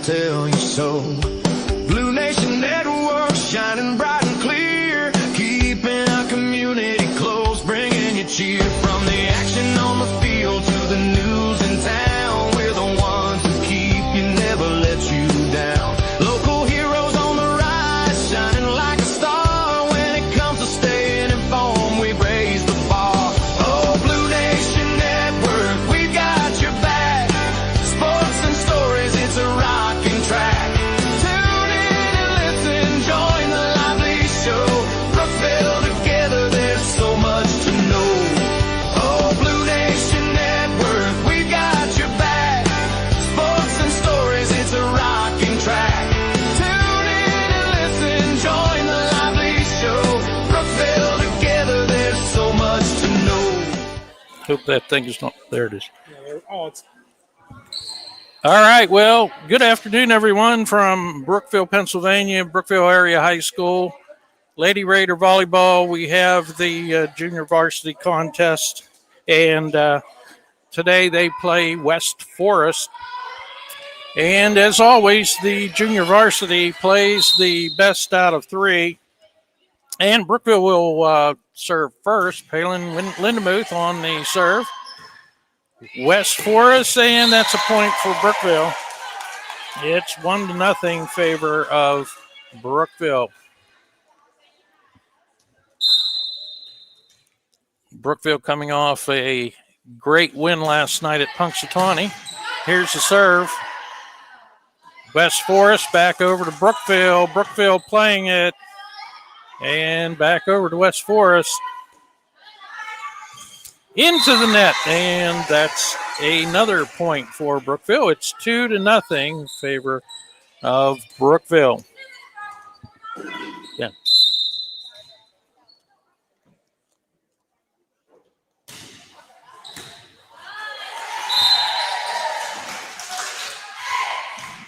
tell you so. Blue Nation Network, shining bright and clear, keeping our community close, bringing you cheer. From the action on the field to the news in town, we're the ones who keep you, never let you down. Local heroes on the rise, shining like a star. When it comes to staying informed, we raise the bar. Oh, Blue Nation Network, we've got your back. Sports and stories, it's a rocking track. Tune in and listen, join the lively show. Brookville together, there's so much to know. Oh, Blue Nation Network, we've got your back. Sports and stories, it's a rocking track. Tune in and listen, join the lively show. Brookville together, there's so much to know. Hope that thing is not, there it is. Oh, it's All right, well, good afternoon, everyone, from Brookville, Pennsylvania, Brookville Area High School. Lady Raider Volleyball, we have the junior varsity contest, and today they play West Forest. And as always, the junior varsity plays the best out of three, and Brookville will serve first. Palin Lindemuth on the serve. West Forest, and that's a point for Brookville. It's 1-0 favor of Brookville. Brookville coming off a great win last night at Punxsutawney. Here's the serve. West Forest back over to Brookville. Brookville playing it, and back over to West Forest. Into the net, and that's another point for Brookville. It's 2-0 favor of Brookville. Yeah.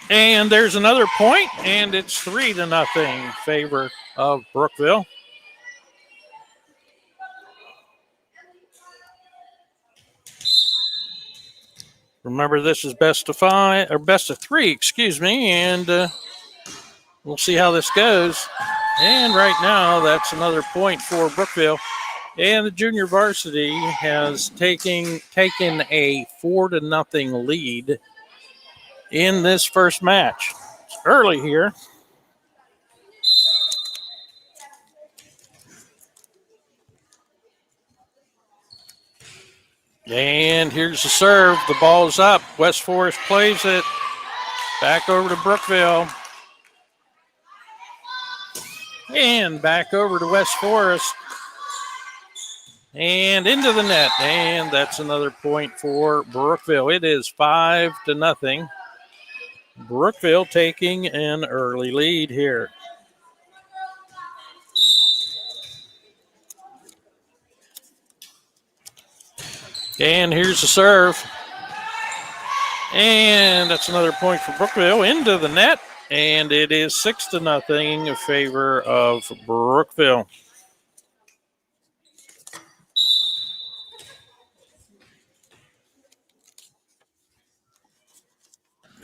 And there's another point, and it's 3-0 favor of Brookville. Remember, this is best of three, and we'll see how this goes. And right now, that's another point for Brookville. And the junior varsity has taken a 4-0 lead in this first match. It's early here. And here's the serve. The ball's up. West Forest plays it. Back over to Brookville. And back over to West Forest. And into the net. And that's another point for Brookville. It is 5-0. Brookville taking an early lead here. And here's the serve. And that's another point for Brookville into the net. And it is 6-0 in favor of Brookville.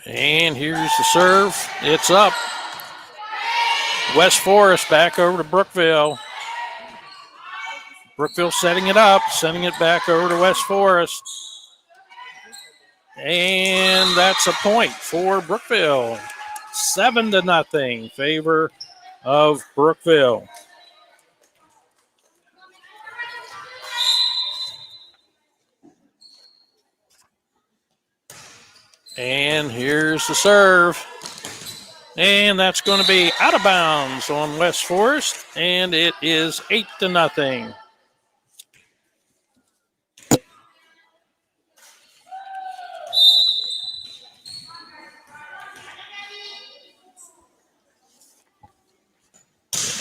And here's the serve. It's up. West Forest back over to Brookville. Brookville setting it up, sending it back over to West Forest. And that's a point for Brookville. 7-0 favor of Brookville. And here's the serve. And that's going to be out of bounds on West Forest. And it is 8-0.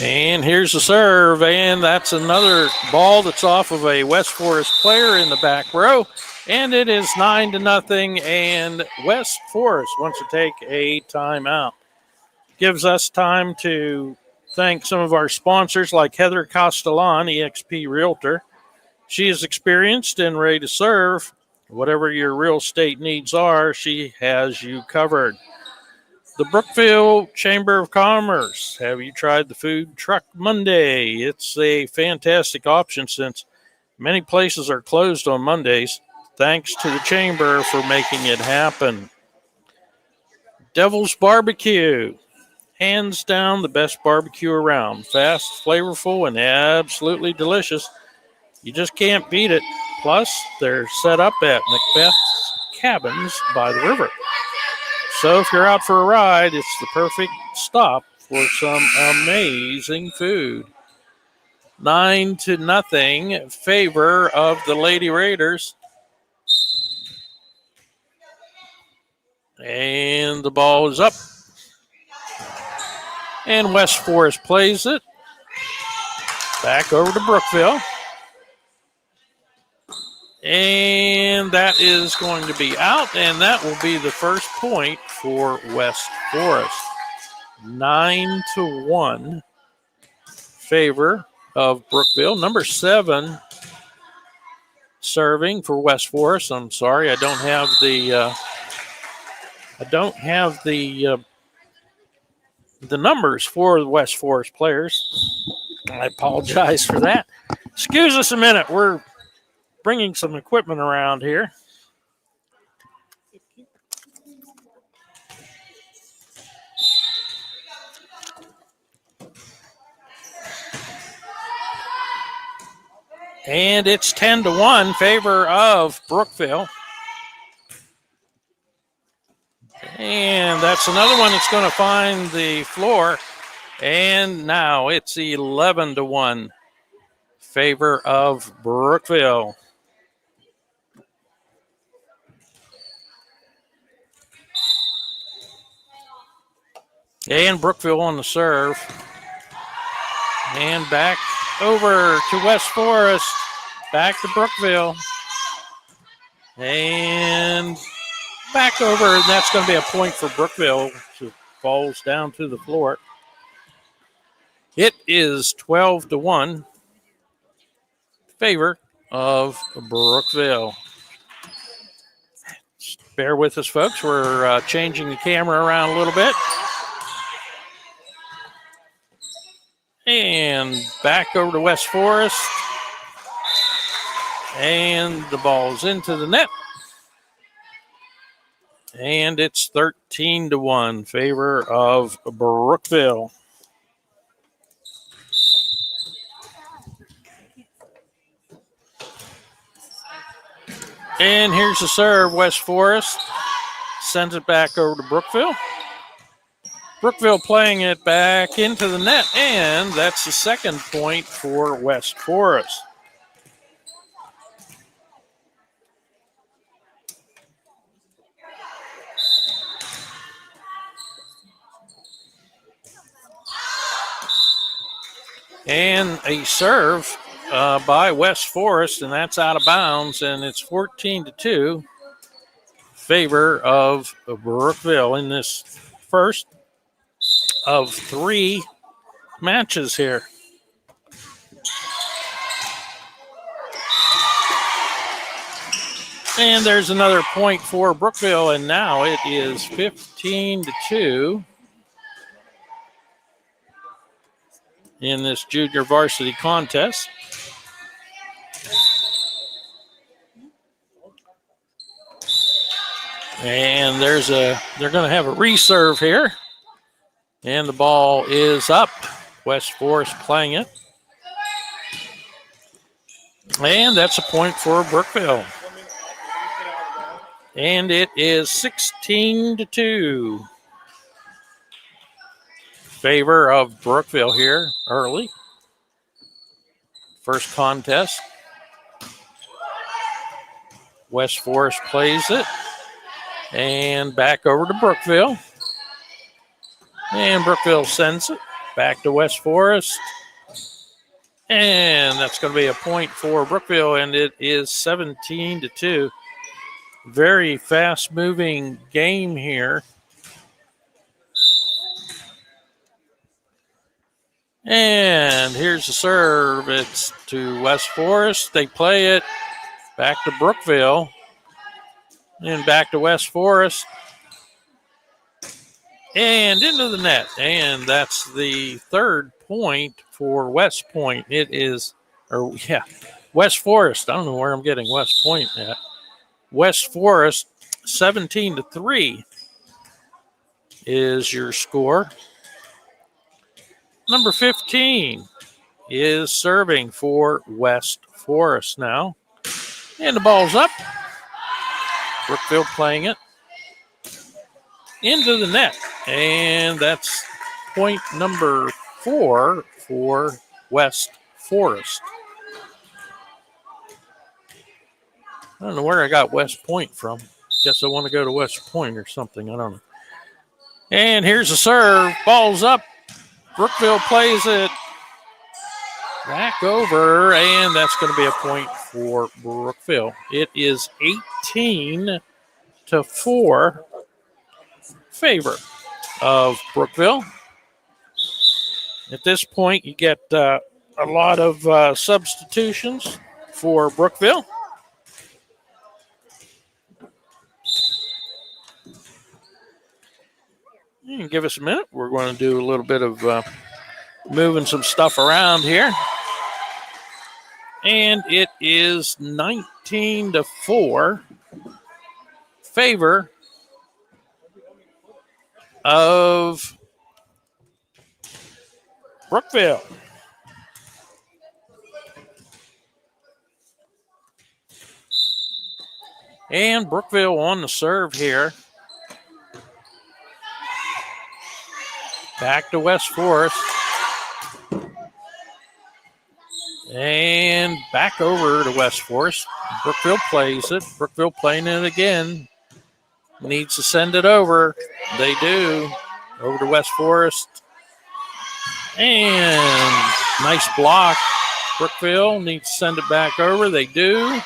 And here's the serve, and that's another ball that's off of a West Forest player in the back row, and it is 9-0, and West Forest wants to take a timeout. Gives us time to thank some of our sponsors like Heather Castellan, eXp Realtor. She is experienced and ready to serve. Whatever your real estate needs are, she has you covered. The Brookville Chamber of Commerce. Have you tried the Food Truck Monday? It's a fantastic option since many places are closed on Mondays. Thanks to the Chamber for making it happen. Devil's Barbecue. Hands down the best barbecue around. Fast, flavorful, and absolutely delicious. You just can't beat it. Plus, they're set up at Macbeth's Cabins by the river. So if you're out for a ride, it's the perfect stop for some amazing food. 9-0 favor of the Lady Raiders. And the ball is up. And West Forest plays it. Back over to Brookville. And that is going to be out, and that will be the first point for West Forest. 9-1 favor of Brookville. Number 7 serving for West Forest. I'm sorry, I don't have the numbers for the West Forest players. I apologize for that. Excuse us a minute. We're bringing some equipment around here. And it's 10-1 favor of Brookville. And that's another one that's going to find the floor. And now it's 11-1 favor of Brookville. And Brookville on the serve. And back over to West Forest. Back to Brookville. And back over. And that's going to be a point for Brookville. So it falls down to the floor. It is 12-1 favor of Brookville. Bear with us, folks. We're changing the camera around a little bit. And back over to West Forest. And the ball's into the net. And it's 13-1 favor of Brookville. And here's the serve. West Forest sends it back over to Brookville. Brookville playing it back into the net, and that's the second point for West Forest. And a serve by West Forest, and that's out of bounds, and it's 14-2 favor of Brookville in this first of 3 matches here. And there's another point for Brookville, and now it is 15-2 in this junior varsity contest. And they're going to have a reserve here. And the ball is up. West Forest playing it. And that's a point for Brookville. And it is 16-2. Favor of Brookville here early. First contest. West Forest plays it. And back over to Brookville. And Brookville sends it back to West Forest. And that's going to be a point for Brookville, and it is 17-2. Very fast-moving game here. And here's the serve. It's to West Forest. They play it back to Brookville. And back to West Forest. And into the net. And that's the third point for West Point. It is, West Forest. I don't know where I'm getting West Point at. West Forest, 17-3 is your score. Number 15 is serving for West Forest now. And the ball's up. Brookville playing it into the net. And that's point number 4 for West Forest. I don't know where I got West Point from. Guess I want to go to West Point or something. I don't know. And here's the serve. Ball's up. Brookville plays it back over, and that's going to be a point for Brookville. It is 18-4 favor of Brookville. At this point, you get a lot of substitutions for Brookville. You can give us a minute. We're going to do a little bit of moving some stuff around here. And it is 19-4 favor of Brookville. And Brookville on the serve here. Back to West Forest. And back over to West Forest. Brookville plays it. Brookville playing it again. Needs to send it over. They do. Over to West Forest. And nice block. Brookville needs to send it back over. They do.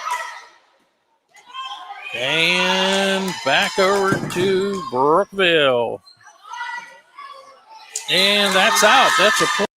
And back over to Brookville. And that's out. That's a point.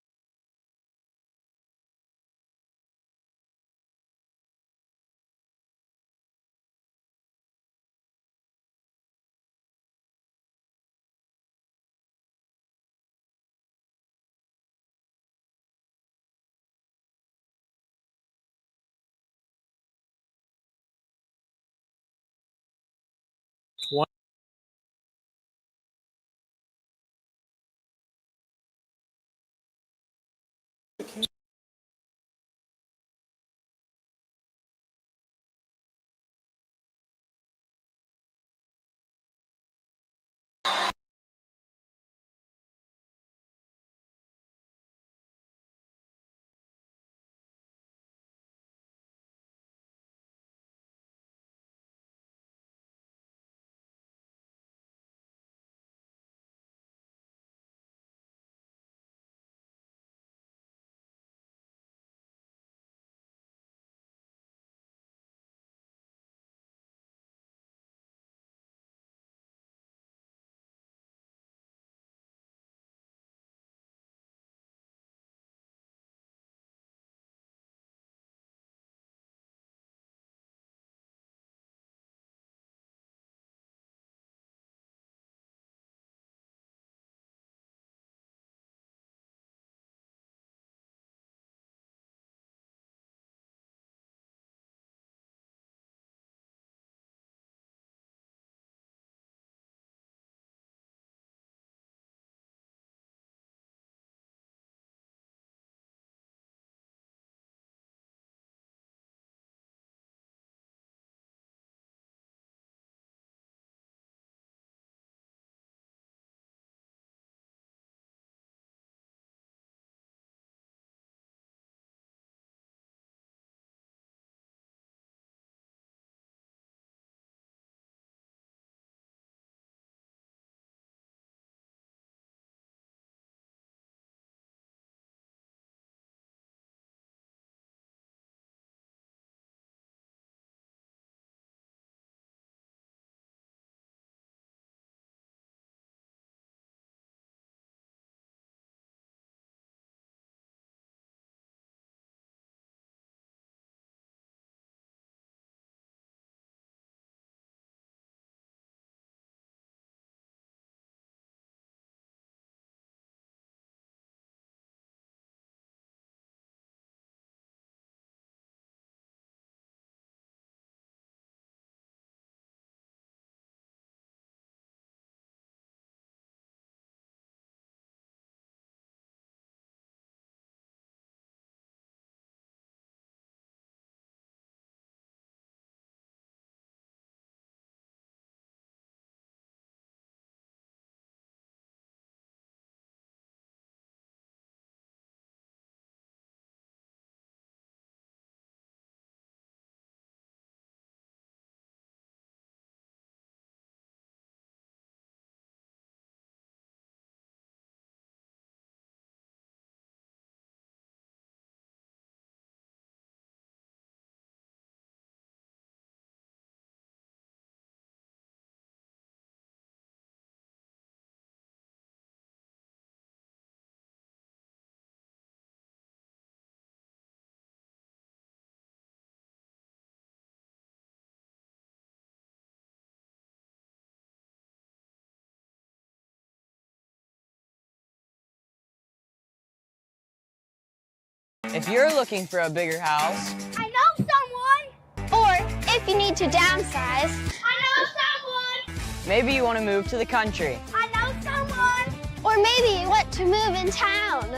If you're looking for a bigger house, I know someone. Or if you need to downsize, I know someone. maybe you want to move to the country. I know someone. Or maybe you want to move in town.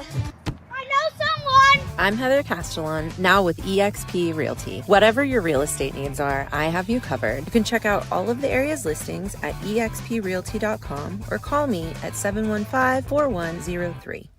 I know someone. I'm Heather Castellan, now with eXp Realty. Whatever your real estate needs are, I have you covered. You can check out all of the area's listings at exprealty.com or call me at 715-4103. I know someone.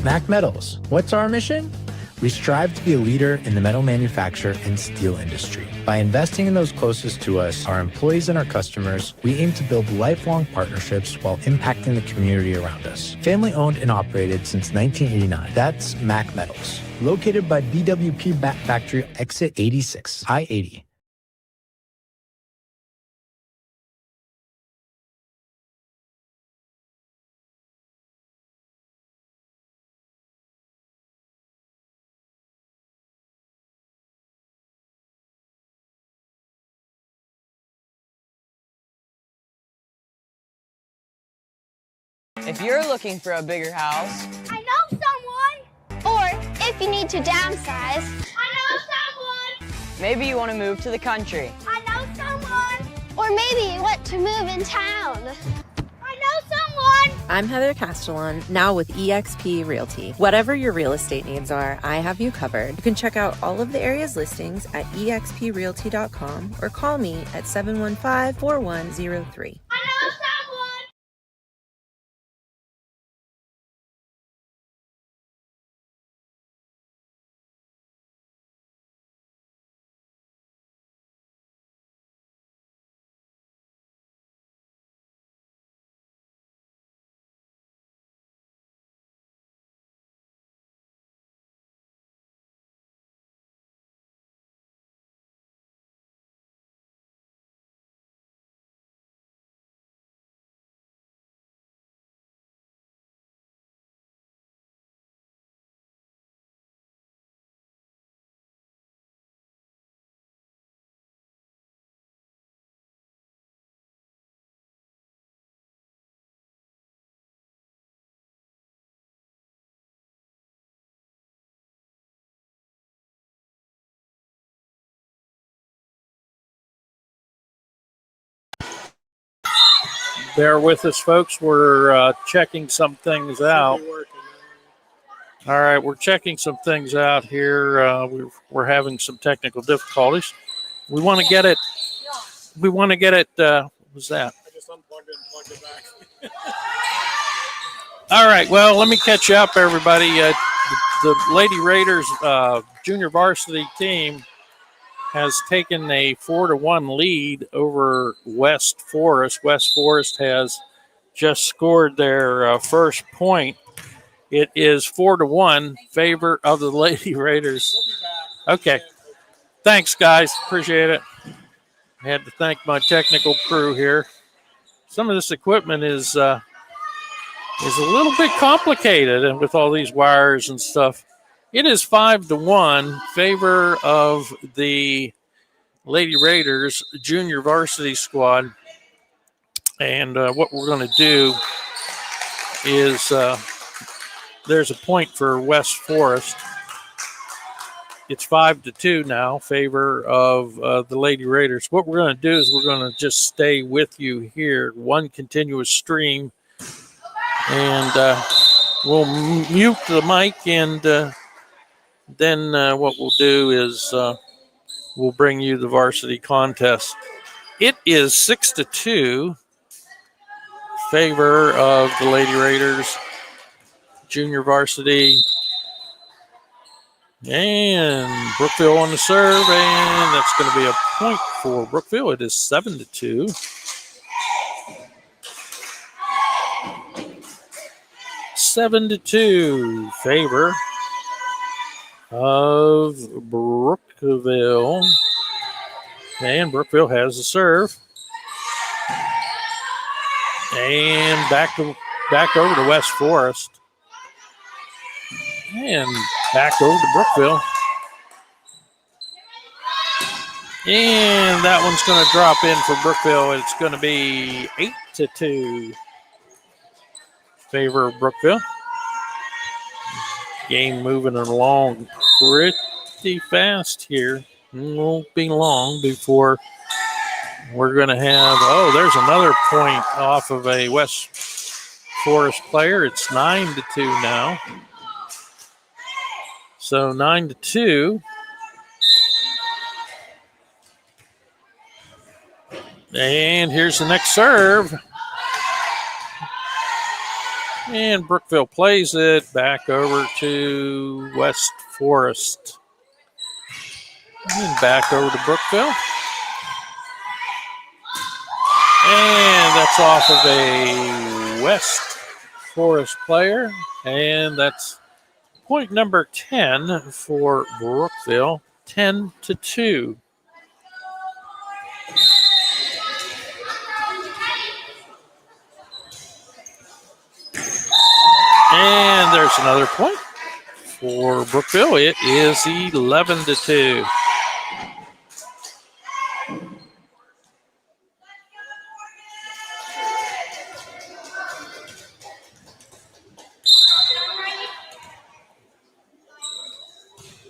Mac Metals. What's our mission? We strive to be a leader in the metal manufacture and steel industry. By investing in those closest to us, our employees and our customers, we aim to build lifelong partnerships while impacting the community around us. Family owned and operated since 1989. That's Mac Metals. Located by BWP Bat Factory, exit 86, I-80. If you're looking for a bigger house, I know someone. Or if you need to downsize, I know someone. maybe you want to move to the country. I know someone. Or maybe you want to move in town. I know someone. I'm Heather Castellan, now with eXp Realty. Whatever your real estate needs are, I have you covered. You can check out all of the area's listings at exprealty.com or call me at 715-4103. I know someone. Bear with us, folks. We're checking some things out. All right, we're checking some things out here. We're having some technical difficulties. We want to get it. We want to get it. What was that? I just unplugged it and plugged it back. All right. Well, let me catch up, everybody. The Lady Raiders junior varsity team has taken a 4-1 lead over West Forest. West Forest has just scored their first point. It is 4-1 favor of the Lady Raiders. Okay. Thanks, guys. Appreciate it. I had to thank my technical crew here. Some of this equipment is a little bit complicated, and with all these wires and stuff. It is 5-1 favor of the Lady Raiders junior varsity squad. And what we're going to do is there's a point for West Forest. It's 5-2 now, favor of the Lady Raiders. What we're going to do is we're going to just stay with you here, one continuous stream, and we'll mute the mic, and then what we'll do is we'll bring you the varsity contest. It is 6-2, favor of the Lady Raiders junior varsity. And Brookville on the serve, and that's going to be a point for Brookville. It is 7-2. 7-2 favor of Brookville. And Brookville has the serve. And back over to West Forest. And back over to Brookville. And that one's going to drop in for Brookville. It's going to be 8-2 favor of Brookville. Game moving along pretty fast here. It won't be long before we're going to have, there's another point off of a West Forest player. It's 9-2 now. So 9-2. And here's the next serve. And Brookville plays it back over to West Forest. And back over to Brookville. And that's off of a West Forest player. And that's point number 10 for Brookville. 10-2. And there's another point for Brookville. It is 11-2.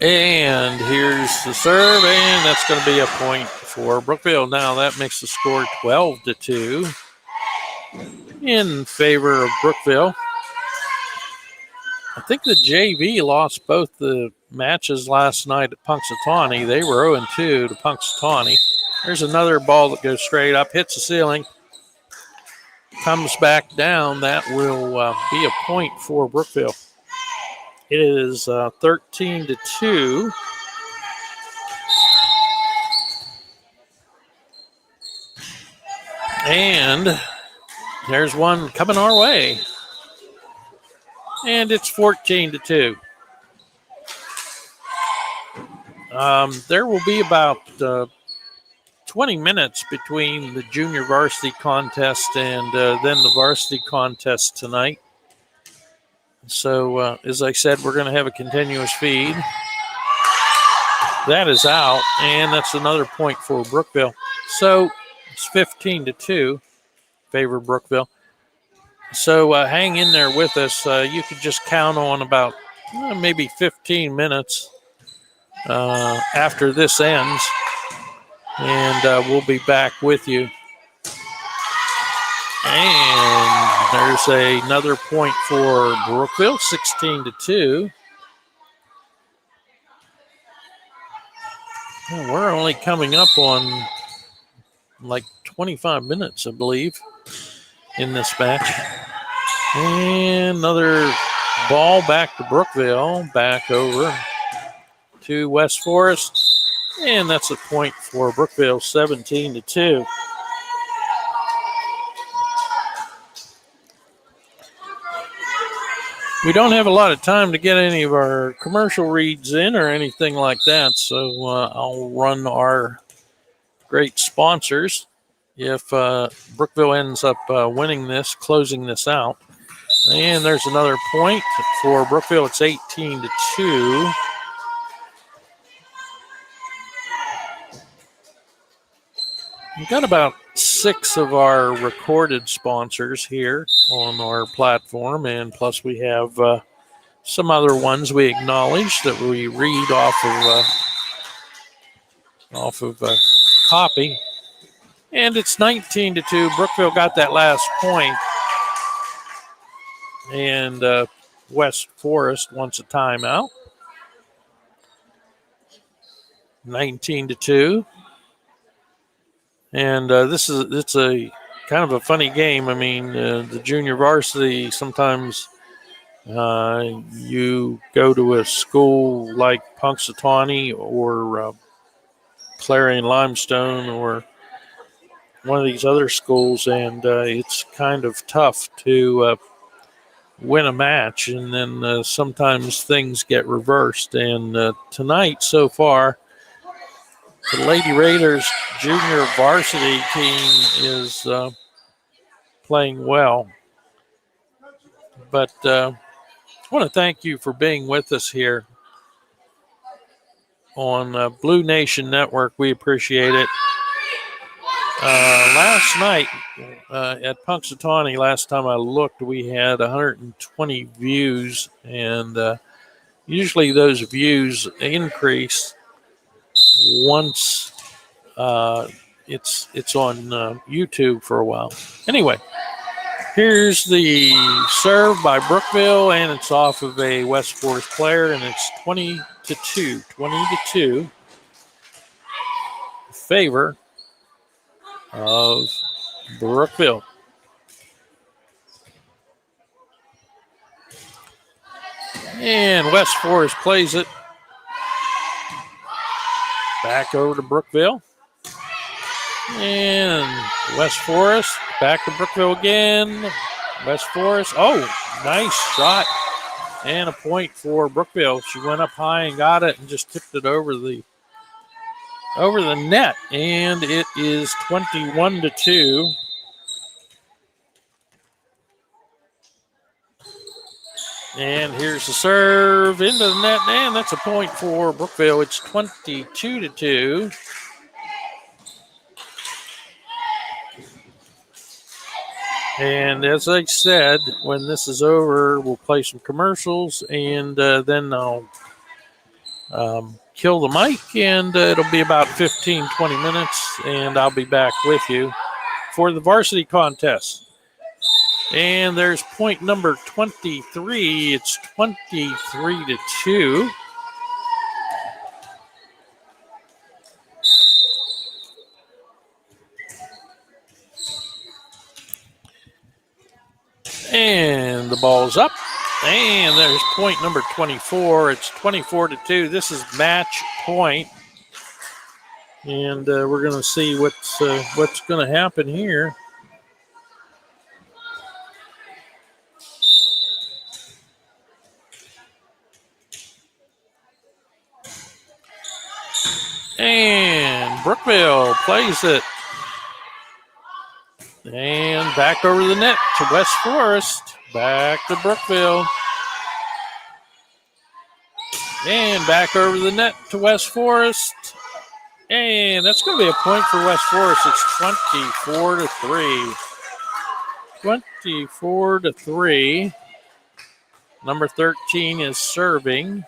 And here's the serve, and that's going to be a point for Brookville. Now that makes the score 12-2 in favor of Brookville. I think the JV lost both the matches last night at Punxsutawney. They were 0-2 to Punxsutawney. There's another ball that goes straight up, hits the ceiling, comes back down. That will be a point for Brookville. It is 13-2. And there's one coming our way. And it's 14-2. There will be about 20 minutes between the junior varsity contest and then the varsity contest tonight. So, as I said, we're going to have a continuous feed. That is out, and that's another point for Brookville. So, it's 15-2, favor Brookville. So, hang in there with us. You could just count on about maybe 15 minutes after this ends, and we'll be back with you. And there's another point for Brookville, 16-2. Well, we're only coming up on like 25 minutes, I believe, in this match. And another ball back to Brookville, back over to West Forest. And that's a point for Brookville, 17-2. We don't have a lot of time to get any of our commercial reads in or anything like that, so I'll run our great sponsors. If Brookville ends up winning this, closing this out. And there's another point for Brookville. It's 18-2. We've got about 6 of our recorded sponsors here on our platform, and plus we have some other ones we acknowledge that we read off of copy. And it's 19-2. Brookville got that last point, and West Forest wants a timeout. 19-2. And it's a kind of a funny game. I mean, the junior varsity, sometimes you go to a school like Punxsutawney or Clarion Limestone or one of these other schools, and it's kind of tough to win a match, and then sometimes things get reversed. And tonight, so far, the Lady Raiders junior varsity team is playing well. But I want to thank you for being with us here on Blue Nation Network. We appreciate it. Last night at Punxsutawney, last time I looked, we had 120 views, and usually those views increase once it's on YouTube for a while. Anyway, here's the serve by Brookville, and it's off of a West Forest player, and it's 20-2 favor of Brookville. And West Forest plays it back over to Brookville. And West Forest back to Brookville again. West Forest. Oh, nice shot. And a point for Brookville. She went up high and got it and just tipped it over the net. And it is 21-2. And here's the serve into the net, and that's a point for Brookville. It's 22-2. And as I said, when this is over, we'll play some commercials, and then I'll kill the mic, and it'll be about 15, 20 minutes, and I'll be back with you for the varsity contest. And there's point number 23. It's 23-2. And the ball's up. And there's point number 24. It's 24-2. This is match point. And we're going to see what's going to happen here. And Brookville plays it. And back over the net to West Forest. Back to Brookville. And back over the net to West Forest. And that's going to be a point for West Forest. It's 24-3. 24-3. Number 13 is serving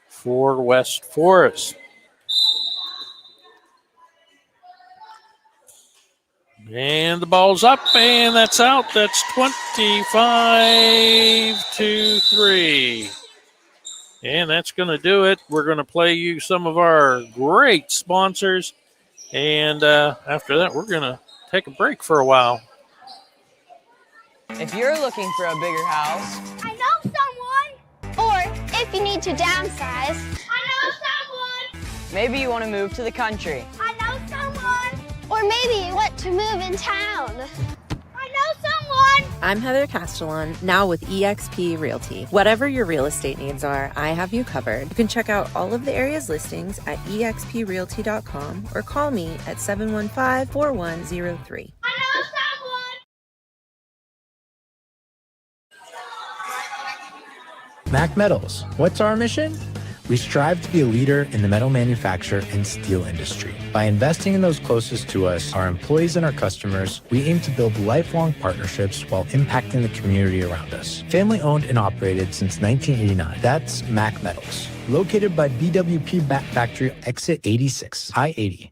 for West Forest. And the ball's up, and that's out. That's 25-3. And that's going to do it. We're going to play you some of our great sponsors. And after that, we're going to take a break for a while. If you're looking for a bigger house, I know someone. Or if you need to downsize, I know someone. maybe you want to move to the country. I know someone. Or maybe you want to move in town. I know someone. I'm Heather Castellan, now with eXp Realty. Whatever your real estate needs are, I have you covered. You can check out all of the area's listings at exprealty.com or call me at 715-4103. I know someone. Mac Metals. What's our mission? We strive to be a leader in the metal manufacture and steel industry. By investing in those closest to us, our employees and our customers, we aim to build lifelong partnerships while impacting the community around us. Family owned and operated since 1989. That's Mac Metals. Located by BWP Bat Factory, exit 86, I-80.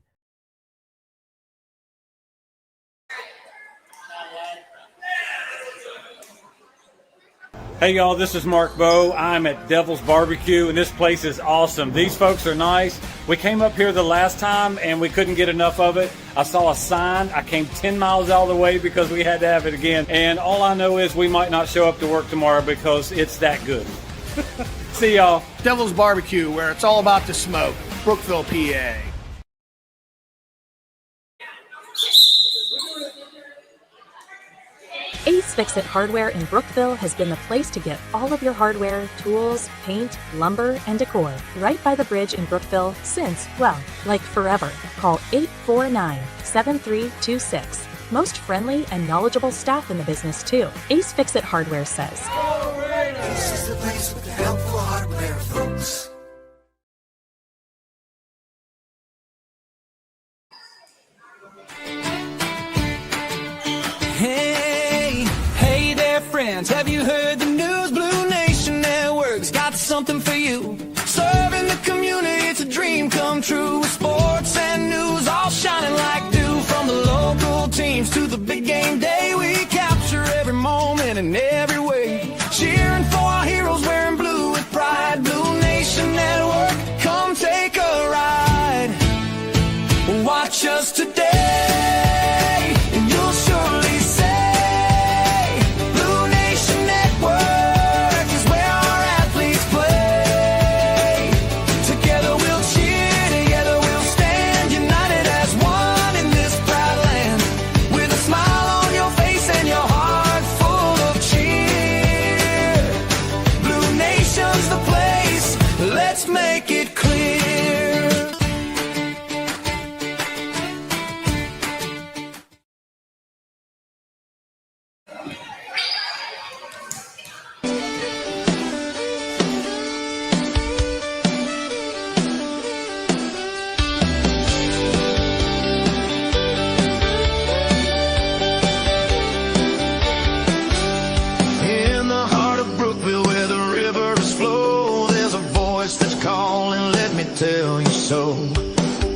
Hey y'all, this is Mark Bowe. I'm at Devil's Barbecue and this place is awesome. These folks are nice. We came up here the last time and we couldn't get enough of it. I saw a sign. I came 10 miles out of the way because we had to have it again. And all I know is we might not show up to work tomorrow because it's that good. See y'all. Devil's Barbecue, where it's all about the smoke. Brookville, PA. AC Ace Fix-It Hardware in Brookville has been the place to get all of your hardware, tools, paint, lumber, and decor right by the bridge in Brookville since, well, like forever. Call 849-7326. Most friendly and knowledgeable staff in the business, too. Ace Fix-It Hardware says. This is the place with the helpful hardware, folks. Hey there, friends. Have you heard the news? Blue Nation Network's got something for you. Serving the community, it's a dream come true. With sports and news all shining like dew. From the local teams to the big game day, we capture every moment in every way. Cheering for our heroes, wearing blue with pride. Blue Nation Network, come take a ride. Watch us today, and you'll surely say, Blue Nation Network is where our athletes play. Together we'll cheer, together we'll stand, united as one in this proud land. With a smile on your face and your heart full of cheer. Blue Nation's the place, let's make it clear. In the heart of Brookville where the rivers flow, there's a voice that's calling, let me tell you so.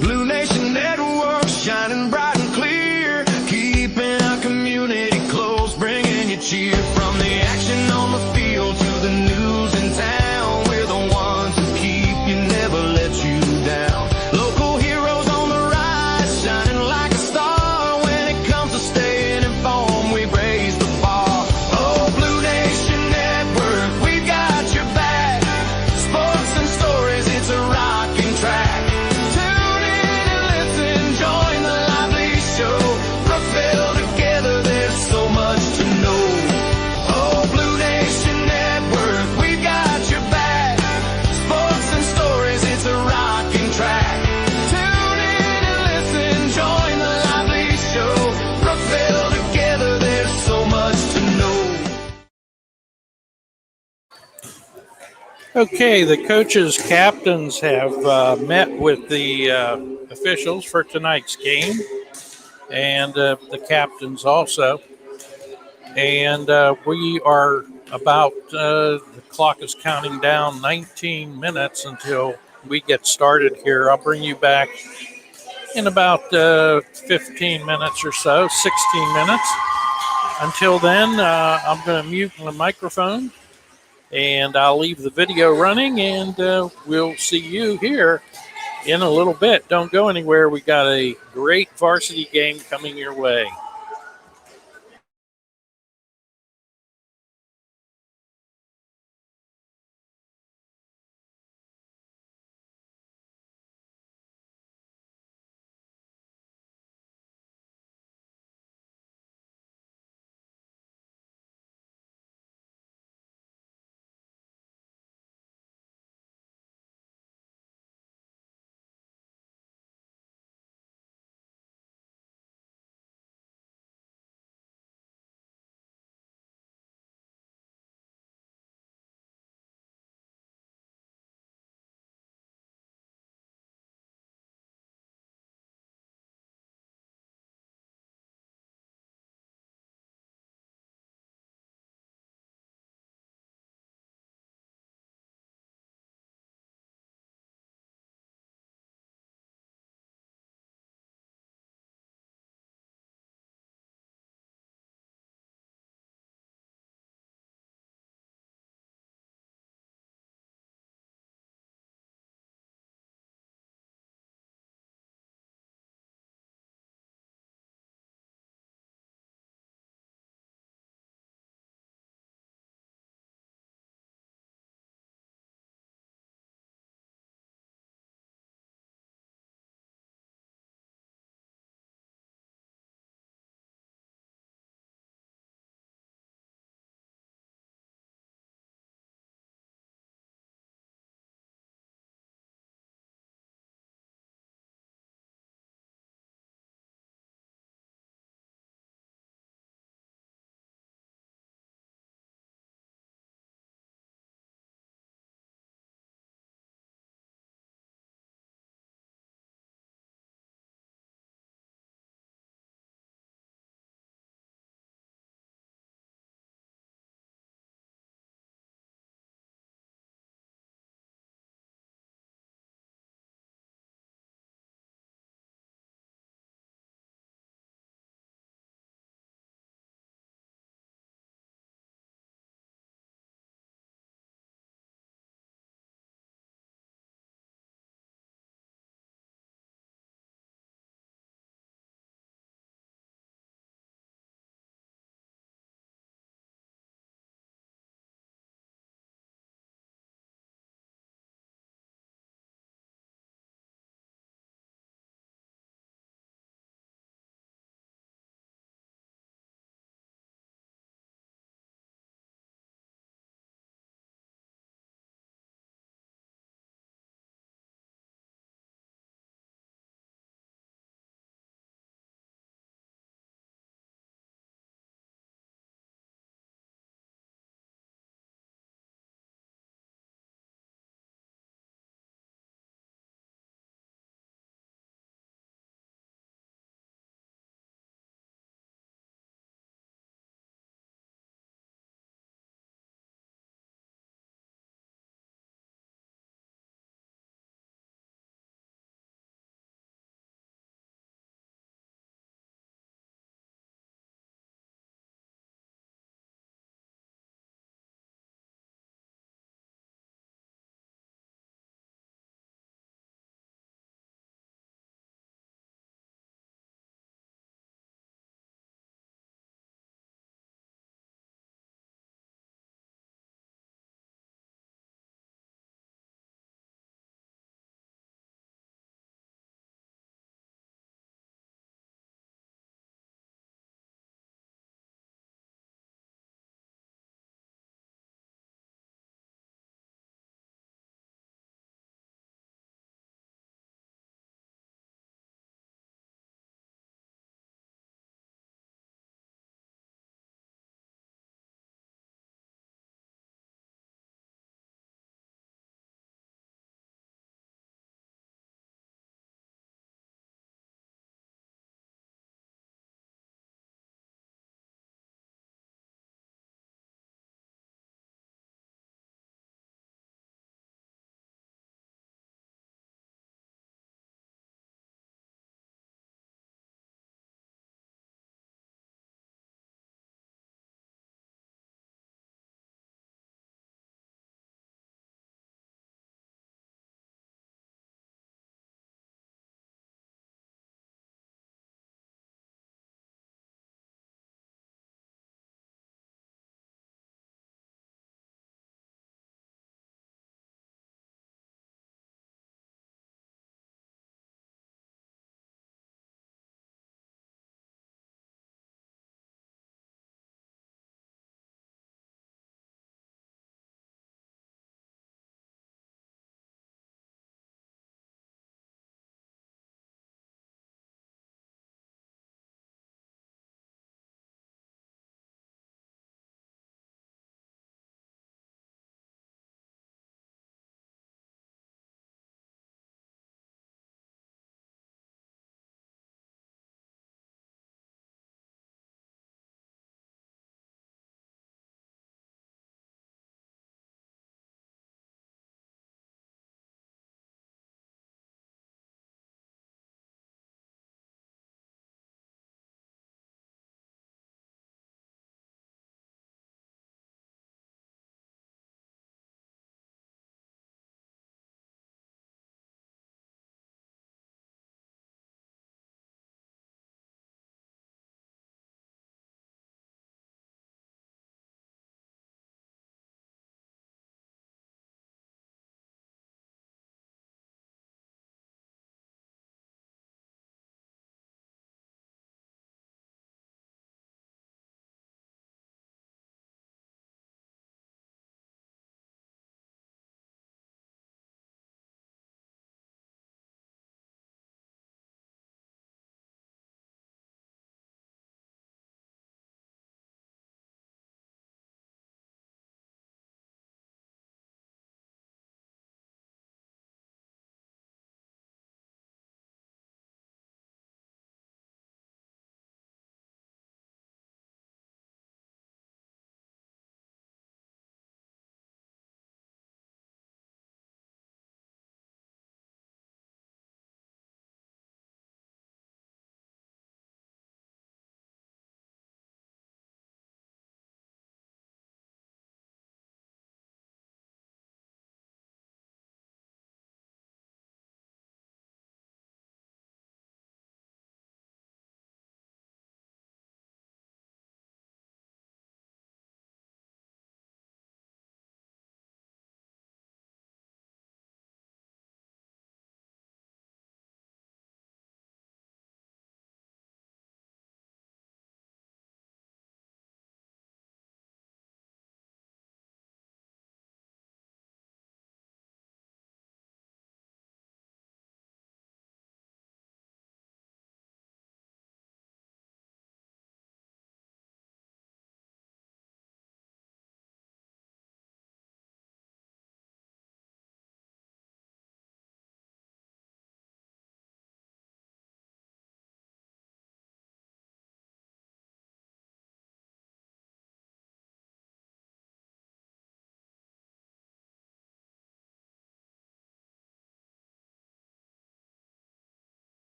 Blue Nation Network, shining bright and clear, keeping our community close, bringing you cheer. From the action on the field to the news in town, we're the ones who keep you, never let you down. Local heroes on the rise, shining like a star. When it comes to staying informed, we raise the bar. Oh, Blue Nation Network, we've got your back. Sports and stories, it's a rocking track. Tune in and listen, join the lively show. Brookville together, there's so much to know. Oh, Blue Nation Network, we've got your back. Sports and stories, it's a rocking track. Tune in and listen, join the lively show. Brookville together, there's so much to know. Okay, the coaches, captains have met with the officials for tonight's game, and the captains also. And we are about, the clock is counting down 19 minutes until we get started here. I'll bring you back in about 15 minutes or so, 16 minutes. Until then, I'm going to mute my microphone and I'll leave the video running, and we'll see you here in a little bit. Don't go anywhere. We got a great varsity game coming your way.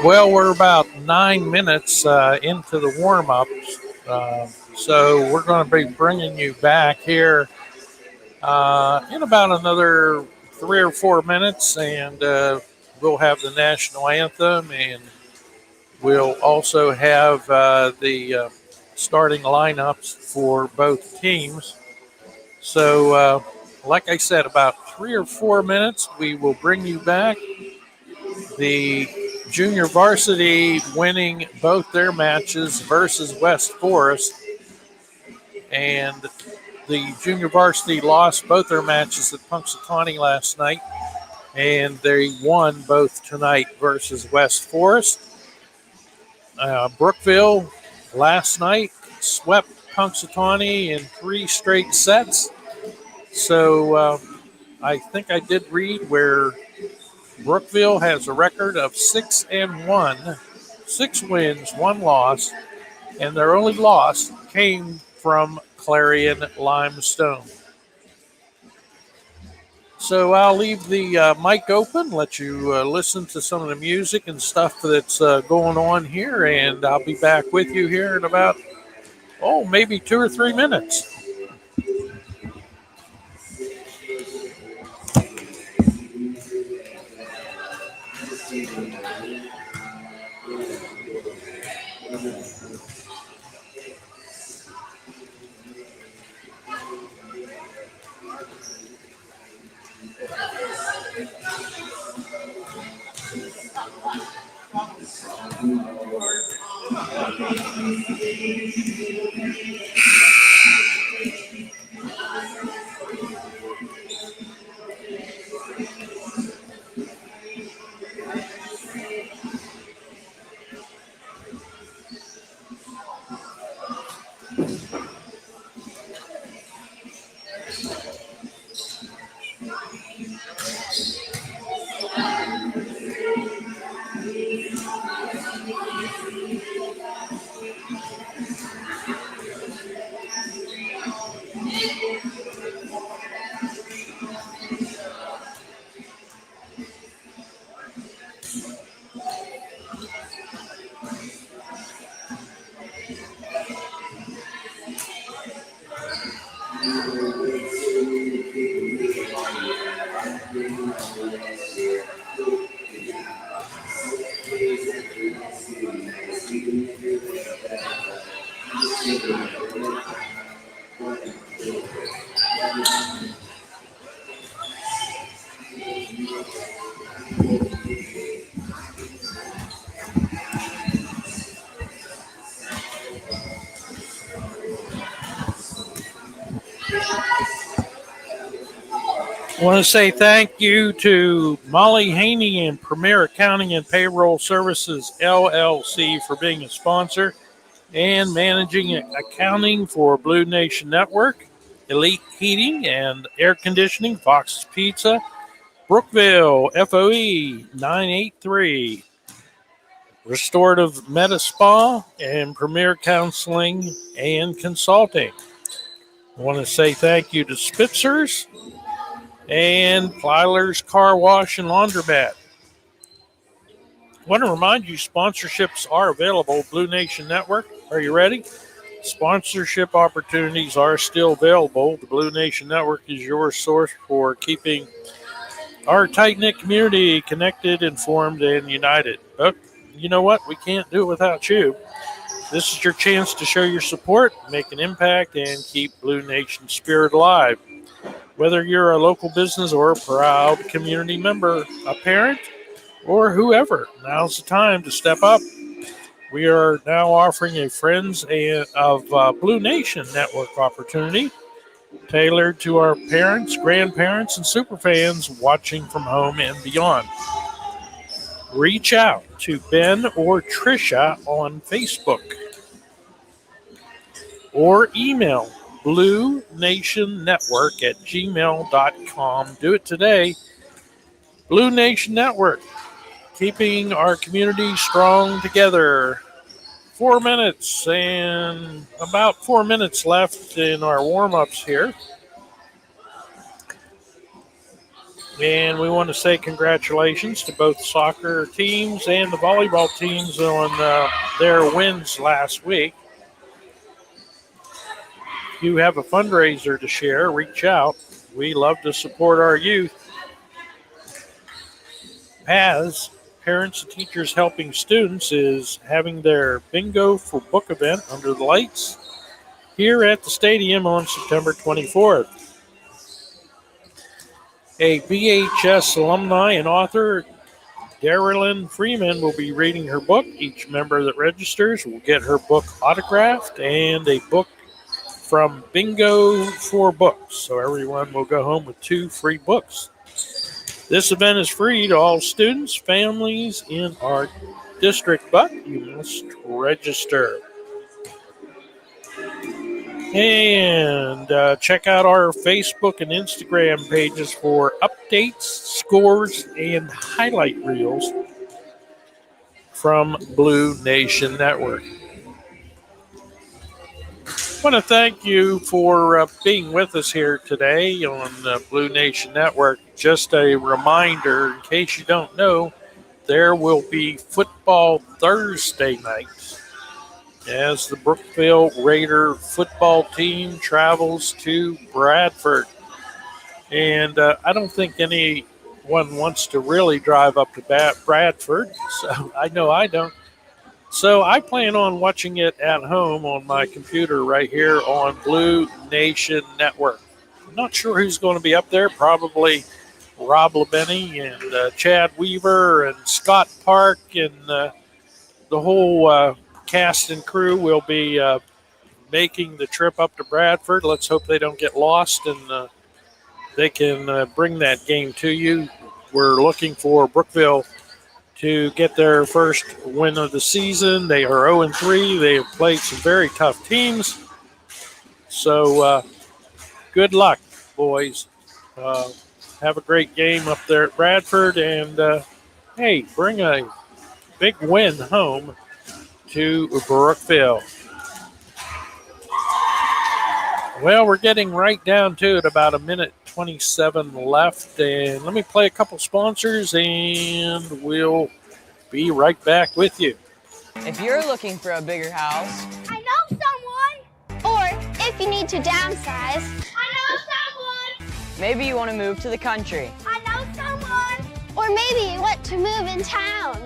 Well, we're about 9 minutes into the warm-ups, so we're going to be bringing you back here in about another 3 or 4 minutes, and we'll have the national anthem, and we'll also have the starting lineups for both teams. So, like I said, about 3 or 4 minutes, we will bring you back. The junior varsity winning both their matches versus West Forest, and the junior varsity lost both their matches at Punxsutawney last night, and they won both tonight versus West Forest. Brookville last night swept Punxsutawney in 3 straight sets. So I think I did read where Brookville has a record of 6-1, 6 wins, 1 loss, and their only loss came from Clarion Limestone. So I'll leave the mic open, let you listen to some of the music and stuff that's going on here, and I'll be back with you here in about, maybe 2 or 3 minutes. I want to say thank you to Molly Haney and Premier Accounting and Payroll Services, LLC, for being a sponsor and managing accounting for Blue Nation Network, Elite Heating and Air Conditioning, Fox's Pizza, Brookville, FOE 983, Restorative Medi Spa, and Premier Counseling and Consulting. I want to say thank you to Spitzer's and Plyler's Carwash and Laundromat. I want to remind you, sponsorships are available. Blue Nation Network, are you ready? Sponsorship opportunities are still available. The Blue Nation Network is your source for keeping our tight-knit community connected, informed, and united. But you know what? We can't do it without you. This is your chance to show your support, make an impact, and keep Blue Nation spirit alive. Whether you're a local business or a proud community member, a parent, or whoever, now's the time to step up. We are now offering a Friends of Blue Nation Network opportunity tailored to our parents, grandparents, and superfans watching from home and beyond. Reach out to Ben or Trisha on Facebook or email BlueNationNetwork@gmail.com. Do it today. Blue Nation Network, keeping our community strong together. 4 minutes and about 4 minutes left in our warm-ups here. And we want to say congratulations to both soccer teams and the volleyball teams on their wins last week. If you have a fundraiser to share, reach out. We love to support our youth. PATHS, Parents and Teachers Helping Students, is having their Bingo for Book event under the lights here at the stadium on September 24th. A BHS alumni and author, Darylyn Freeman, will be reading her book. Each member that registers will get her book autographed and a book from Bingo for Books. So everyone will go home with 2 free books. This event is free to all students, families in our district, but you must register. And check out our Facebook and Instagram pages for updates, scores, and highlight reels from Blue Nation Network. I want to thank you for being with us here today on Blue Nation Network. Just a reminder, in case you don't know, there will be football Thursday night as the Brookville Raider football team travels to Bradford. And I don't think anyone wants to really drive up to Bradford, so I know I don't. So I plan on watching it at home on my computer right here on Blue Nation Network. I'm not sure who's going to be up there. Probably Rob LeBenny and Chad Weaver and Scott Park and the whole cast and crew will be making the trip up to Bradford. Let's hope they don't get lost and they can bring that game to you. We're looking for Brookville to get their first win of the season. They are 0-3. They have played some very tough teams. So good luck, boys. Have a great game up there at Bradford. And, hey, bring a big win home to Brookville. Well, we're getting right down to it, about a minute 27 left. And let me play a couple sponsors and we'll be right back with you. If you're looking for a bigger house, I know someone. Or if you need to downsize, I know someone. maybe you want to move to the country. I know someone. Or maybe you want to move in town.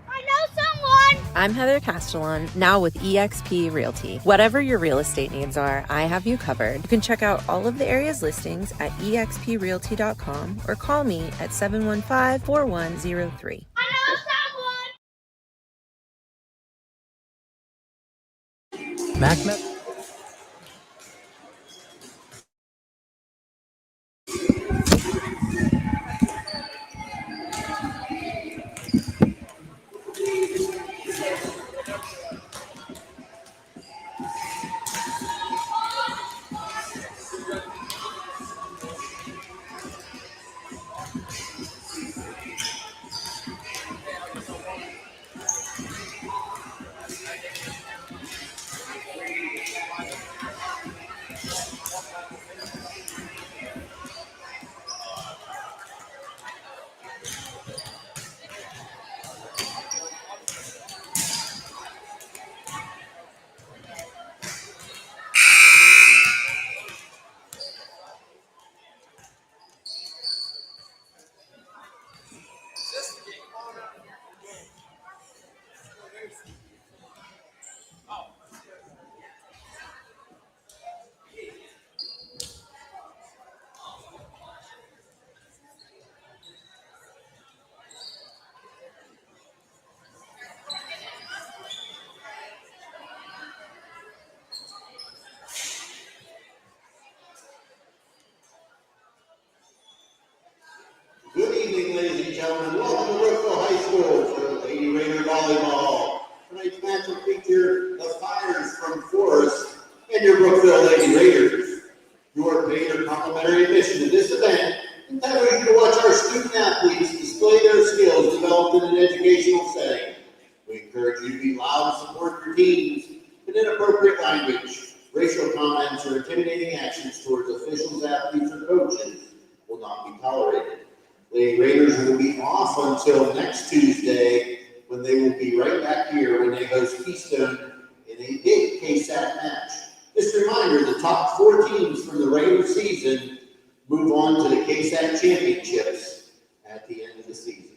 I know someone. I'm Heather Castellan, now with eXp Realty. Whatever your real estate needs are, I have you covered. You can check out all of the area's listings at exprealty.com or call me at 715-4103. I know someone. MacMed. Good evening, ladies and gentlemen. Welcome to Brookville High School for the Lady Raider Volleyball. Tonight's match will feature the Fires from Forest and your Brookville Lady Raiders. Your paid or complimentary admission to this event entitles you to watch our student athletes display their skills developed in an educational setting. We encourage you to be loud and support your teams in inappropriate language. Racial comments or intimidating actions towards officials, athletes, or coaches will not be tolerated. The Raiders will be off until next Tuesday, when they will be right back here when they host Keystone in a big KSAT match. Just a reminder, the top 4 teams from the regular season move on to the KSAT championships at the end of the season.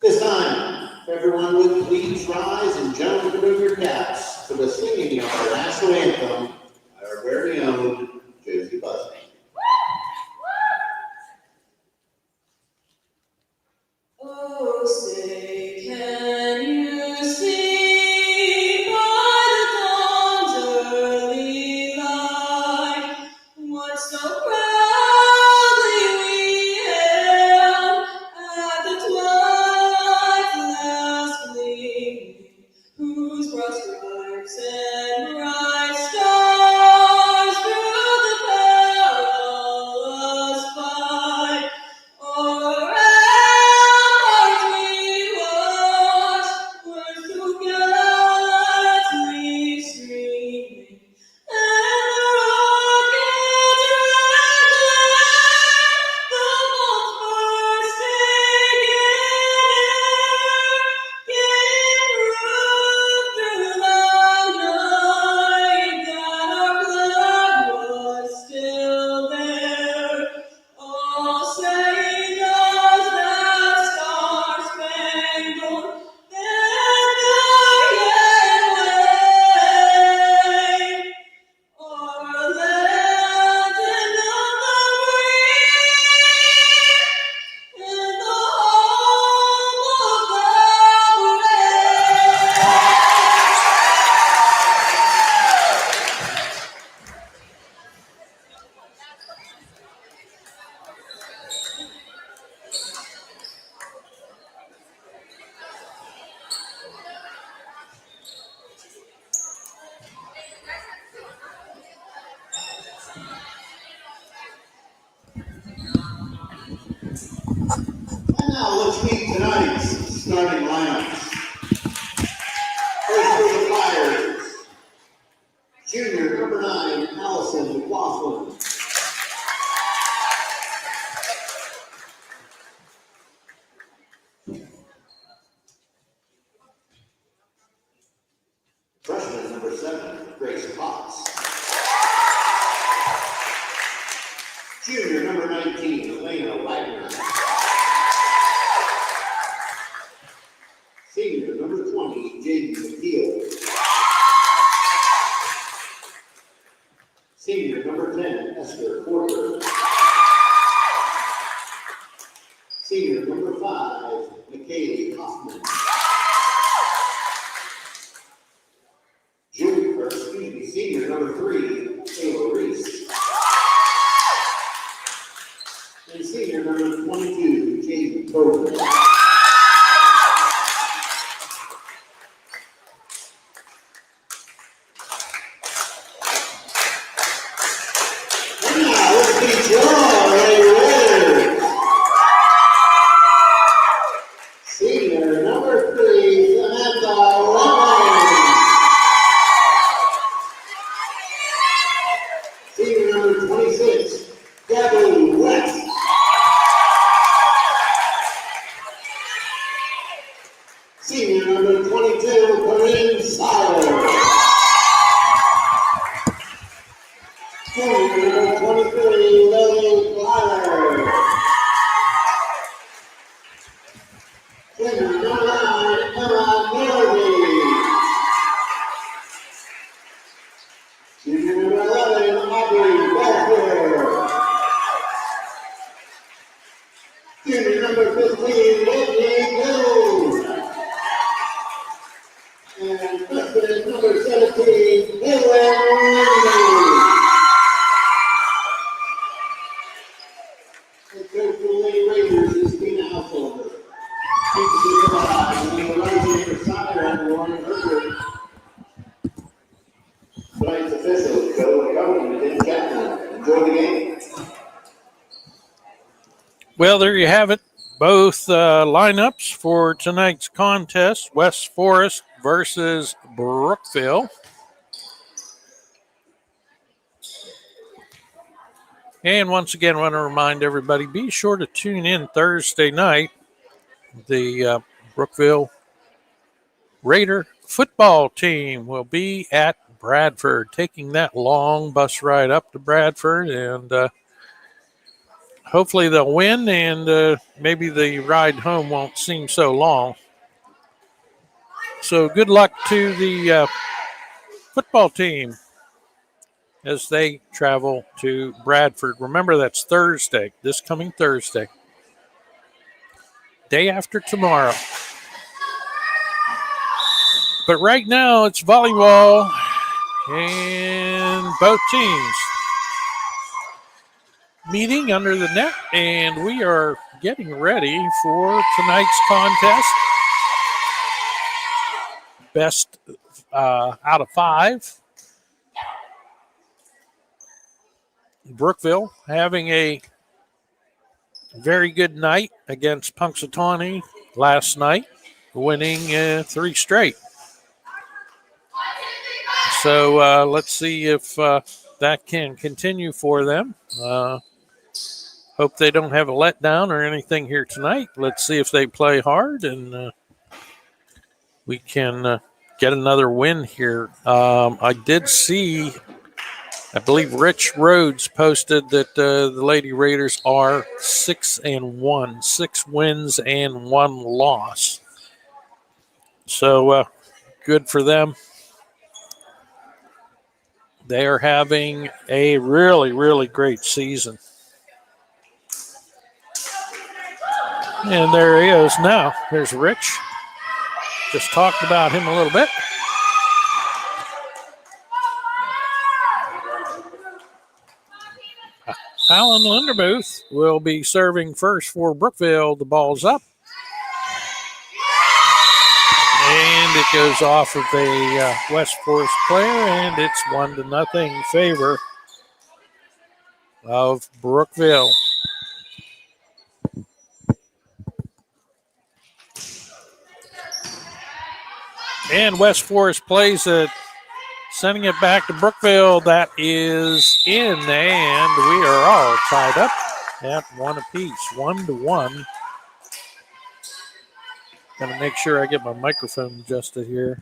This time, if everyone would please rise and gentlemen remove your caps for the singing of our national anthem, our very own Josie Busby. Oh, say, can you see by the dawn's early light what so proudly we hailed at the twilight's last gleaming, whose broad stripes and bright stars through the perilous fight o'er And now let's meet tonight's starting lineups. First for the Flyers, junior number 9, Allison McLaughlin. Freshman number 7, Grace Cox. Junior number 19, Elena Wagner. Senior number 20, Jaden McKeel. Senior number 10, Esther Porter. Senior number 5, McKaylee Hoffman. Senior number 3, Taylor Reese. And senior number 22, Jaden Tobin. Well, there you have it. Both lineups for tonight's contest, West Forest versus Brookville. And once again, I want to remind everybody, be sure to tune in Thursday night. The Brookville Raider football team will be at Bradford, taking that long bus ride up to Bradford, and hopefully they'll win, and maybe the ride home won't seem so long. So good luck to the football team as they travel to Bradford. Remember, that's Thursday, this coming Thursday, day after tomorrow. But right now it's volleyball and both teams meeting under the net, and we are getting ready for tonight's contest. Best out of 5. Brookville having a very good night against Punxsutawney last night, winning 3 straight. So let's see if that can continue for them. Hope they don't have a letdown or anything here tonight. Let's see if they play hard and we can get another win here. I did see, I believe Rich Rhodes posted that the Lady Raiders are 6-1, 6 wins and 1 loss. So good for them. They are having a really, really great season. And there he is now. There's Rich. Just talked about him a little bit. Alan Lindermuth will be serving first for Brookville. The ball's up. And it goes off of a West Forest player, and it's 1-0 favor of Brookville. And West Forest plays it, sending it back to Brookville. That is in, and we are all tied up at 1 apiece, 1-1. Got to make sure I get my microphone adjusted here.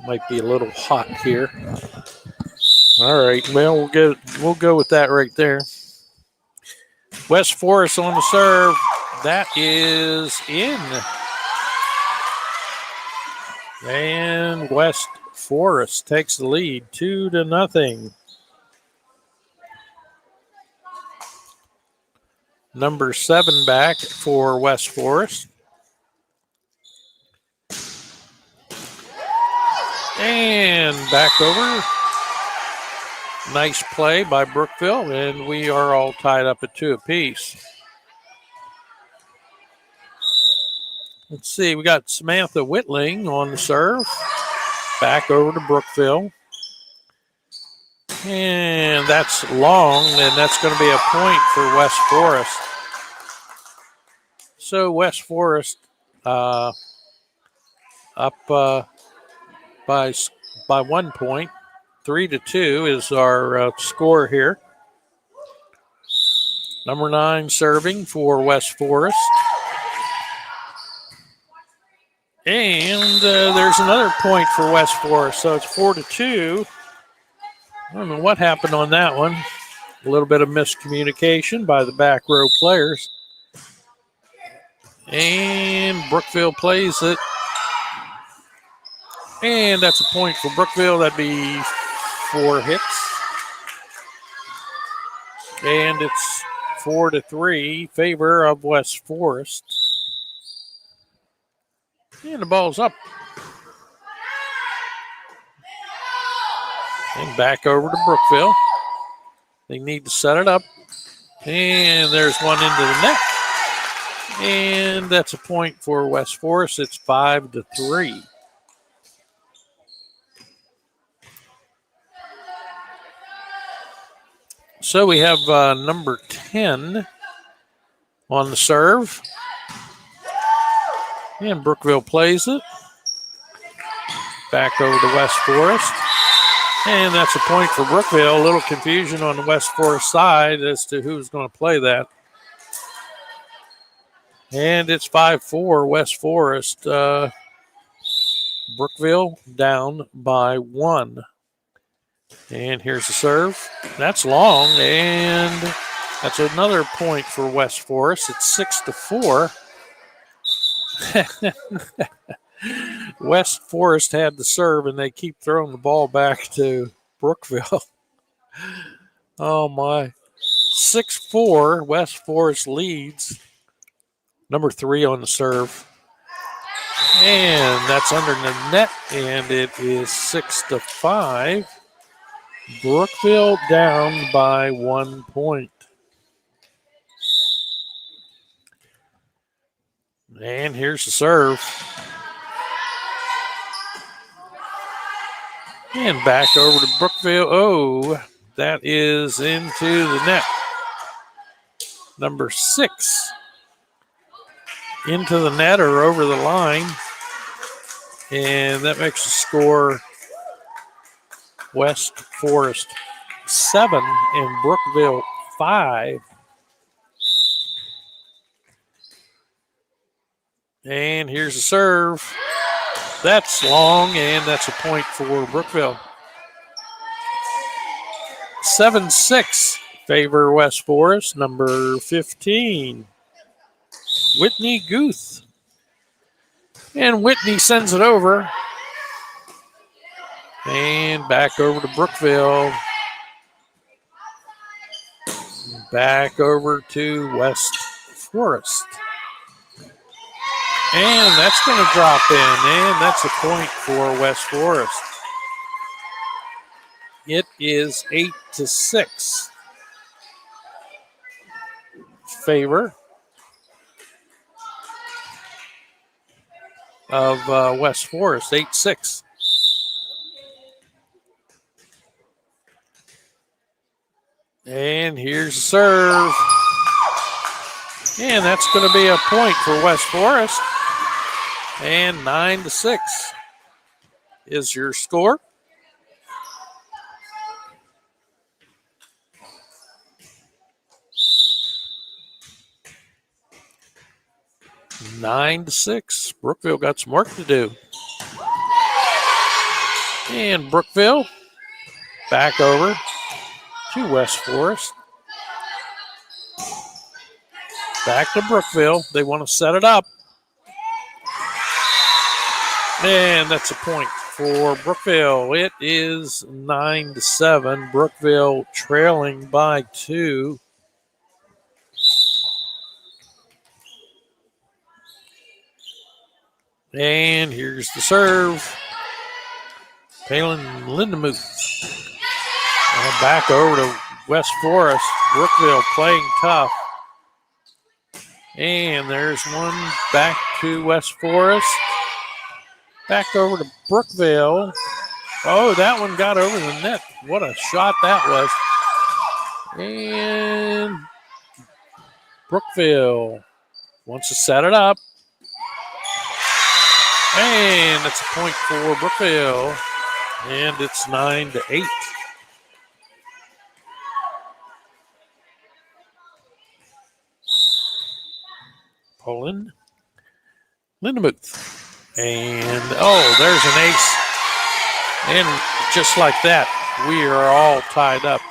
Might be a little hot here. All right, well, we'll go with that right there. West Forest on the serve. That is in. And West Forest takes the lead 2-0. Number 7 back for West Forest. And back over. Nice play by Brookville, and we are all tied up at 2 apiece. Let's see, we got Samantha Whitling on the serve. Back over to Brookville. And that's long, and that's going to be a point for West Forest. So West Forest up by 1 point. 3-2 is our score here. Number 9 serving for West Forest. And there's another point for West Forest, so it's 4-2. I don't know what happened on that one. A little bit of miscommunication by the back row players. And Brookville plays it. And that's a point for Brookville. That'd be 4 hits. And it's 4-3, favor of West Forest. And the ball's up. And back over to Brookville. They need to set it up. And there's one into the net. And that's a point for West Forest. It's 5-3. So we have number 10 on the serve. And Brookville plays it. Back over to West Forest. And that's a point for Brookville. A little confusion on the West Forest side as to who's going to play that. And it's 5-4 West Forest. Brookville down by 1. And here's the serve. That's long, and that's another point for West Forest. It's 6-4. West Forest had the serve, and they keep throwing the ball back to Brookville. Oh, my. 6-4, West Forest leads. Number 3 on the serve. And that's under the net, and it is 6-5. Brookville down by 1 point. And here's the serve. And back over to Brookville. Oh, that is into the net. Number 6 into the net or over the line. And that makes the score West Forest 7 and Brookville 5. And here's the serve. That's long, and that's a point for Brookville. 7-6 favor West Forest. Number 15, Whitney Guth. And Whitney sends it over. And back over to Brookville. Back over to West Forest. And that's going to drop in. And that's a point for West Forest. It is 8-6. Favor of West Forest, 8-6. And here's the serve. And that's going to be a point for West Forest. And 9-6 is your score. Nine to 6. Brookville got some work to do. And Brookville back over to West Forest. Back to Brookville. They want to set it up. And that's a point for Brookville. It is 9-7. Brookville trailing by 2. And here's the serve. Palin Lindemuth. And back over to West Forest. Brookville playing tough. And there's one back to West Forest. Back over to Brookville. Oh, that one got over the net. What a shot that was. And Brookville wants to set it up. And that's a point for Brookville. And it's 9-8. Poland. Lindemuth. And, oh, there's an ace. And just like that, we are all tied up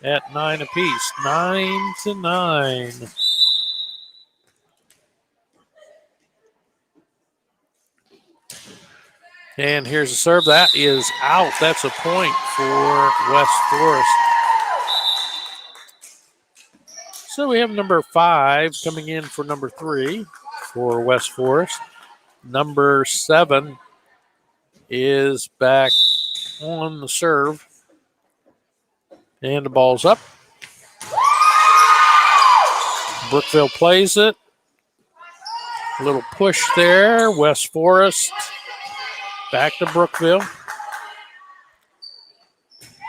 at 9 apiece. 9-9. And here's a serve. That is out. That's a point for West Forest. So we have number 5 coming in for number 3 for West Forest. Number 7 is back on the serve. And the ball's up. Brookville plays it. A little push there. West Forest back to Brookville.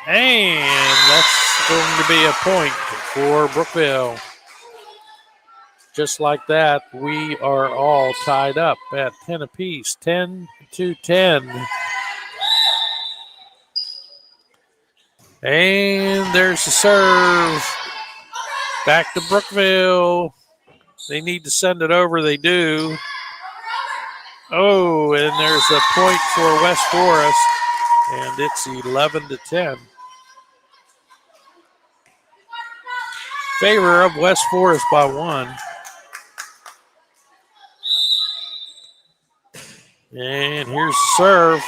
And that's going to be a point for Brookville. Just like that, we are all tied up at 10 apiece. 10-10. And there's the serve. Back to Brookville. They need to send it over. They do. Oh, and there's a point for West Forest. And it's 11-10. Favor of West Forest by 1. And here's the serve.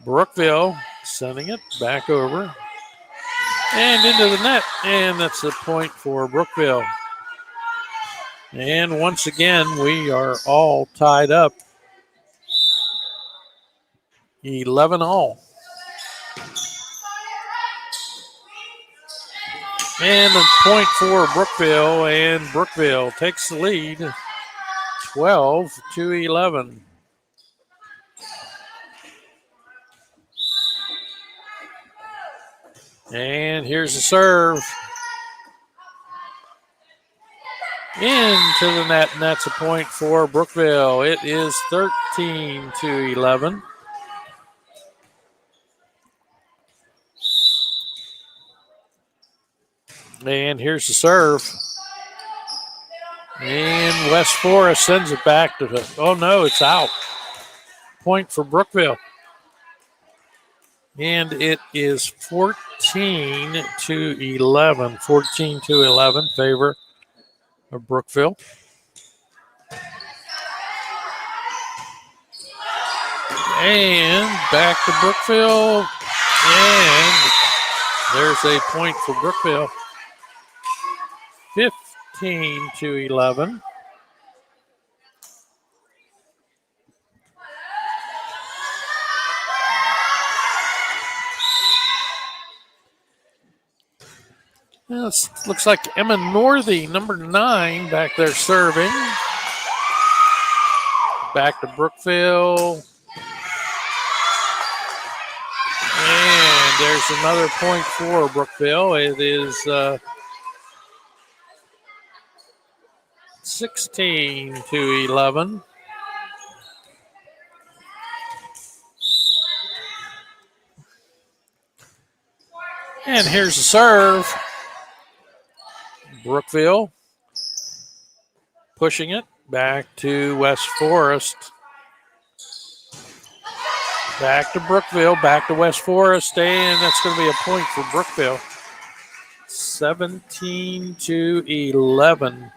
Brookville sending it back over and into the net. And that's a point for Brookville. And once again, we are all tied up. 11 all. And a point for Brookville, and Brookville takes the lead 12-11. And here's the serve. Into the net, and that's a point for Brookville. It is 13-11. And here's the serve. And West Forest sends it back to the, oh no, it's out. Point for Brookville. And it is 14-11. 14-11, favor of Brookville. And back to Brookville. And there's a point for Brookville. 15-11. This looks like Emma Northey, number 9, back there serving. Back to Brookville. And there's another point for Brookville. It is 16-11. And here's the serve. Brookville pushing it back to West Forest. Back to Brookville, back to West Forest, and that's going to be a point for Brookville. 17-11.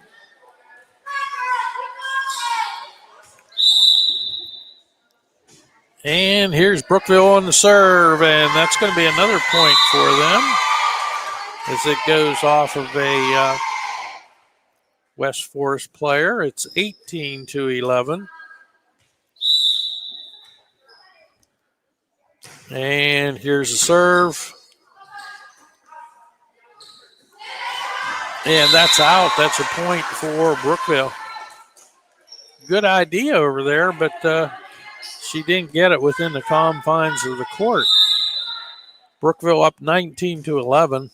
And here's Brookville on the serve, and that's going to be another point for them as it goes off of a West Forest player. It's 18-11. And here's the serve. And that's out. That's a point for Brookville. Good idea over there, but she didn't get it within the confines of the court. Brookville up 19-11.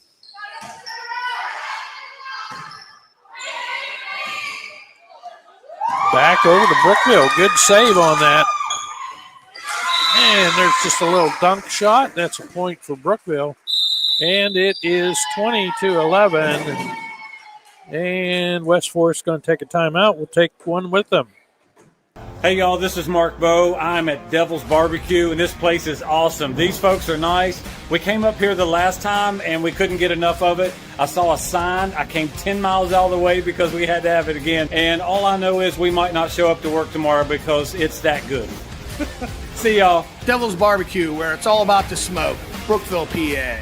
Back over to Brookville. Good save on that. And there's just a little dunk shot. That's a point for Brookville. And it is 20-11. And West Forest is going to take a timeout. We'll take one with them. Hey y'all, this is Mark Bowe. I'm at Devil's Barbecue, and this place is awesome. These folks are nice. We came up here the last time, and we couldn't get enough of it. I saw a sign. I came 10 miles out of the way because we had to have it again. And all I know is we might not show up to work tomorrow because it's that good. See y'all. Devil's Barbecue, where it's all about the smoke. Brookville, PA.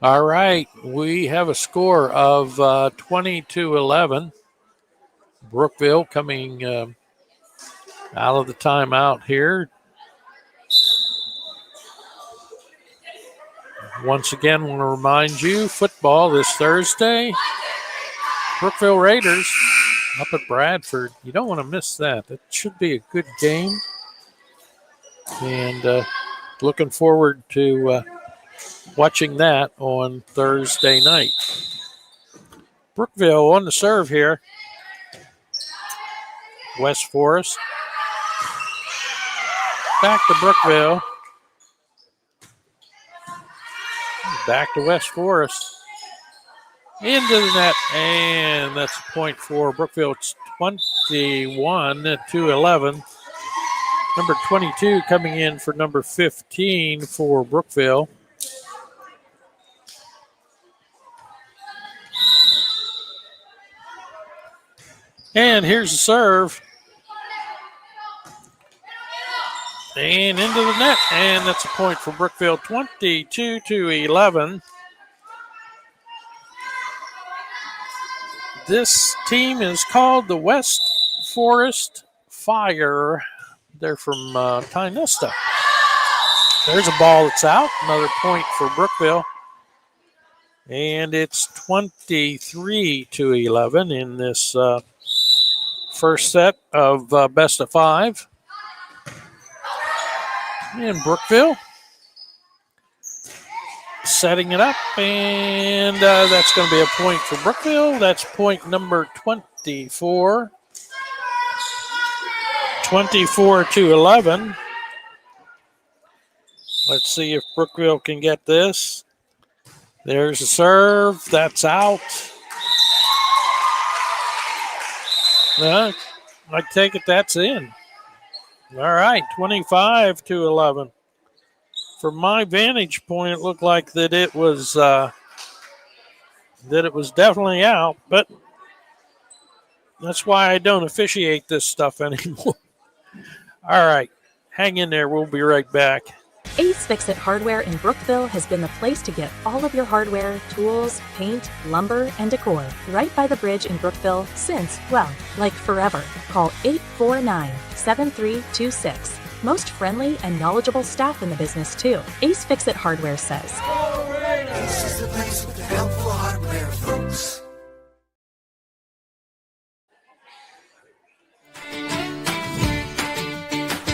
All right, we have a score of 20-11. Brookville coming out of the timeout here. Once again, want to remind you, football this Thursday. Brookville Raiders up at Bradford. You don't want to miss that. That should be a good game. And looking forward to watching that on Thursday night. Brookville on the serve here. West Forest. Back to Brookville. Back to West Forest. Into the net, and that's a point for Brookville. It's 21-11. Number 22 coming in for number 15 for Brookville. And here's the serve. And into the net, and that's a point for Brookville, 22-11. This team is called the West Forest Fire. They're from Tynesta. There's a ball that's out. Another point for Brookville. And it's 23-11 in this first set of best of five. And Brookville setting it up, and that's going to be a point for Brookville. That's point number 24. 24-11. Let's see if Brookville can get this. There's a serve. That's out. I take it that's in. All right, 25-11. From my vantage point, it looked like that it was definitely out, but that's why I don't officiate this stuff anymore. All right, hang in there. We'll be right back. Ace Fix-It Hardware in Brookville has been the place to get all of your hardware, tools, paint, lumber, and decor right by the bridge in Brookville since, well, like forever. Call 849-7326. Most friendly and knowledgeable staff in the business, too. Ace Fix-It Hardware says. Ace is the place with the helpful hardware, folks.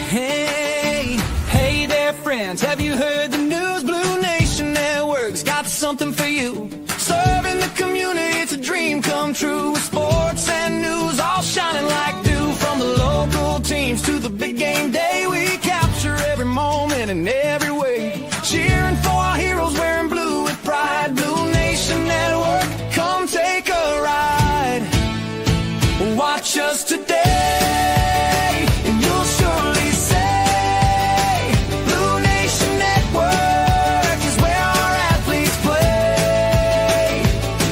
Hey there, friends. Have you heard the news? Blue Nation Network's got something for you. Serving the community, it's a dream come true. With sports and news all shining like dew. From the local teams to the big game day, we capture every moment in every way. Cheering for our heroes, wearing blue with pride. Blue Nation Network, come take a ride. Watch us today, and you'll surely say, Blue Nation Network is where our athletes play.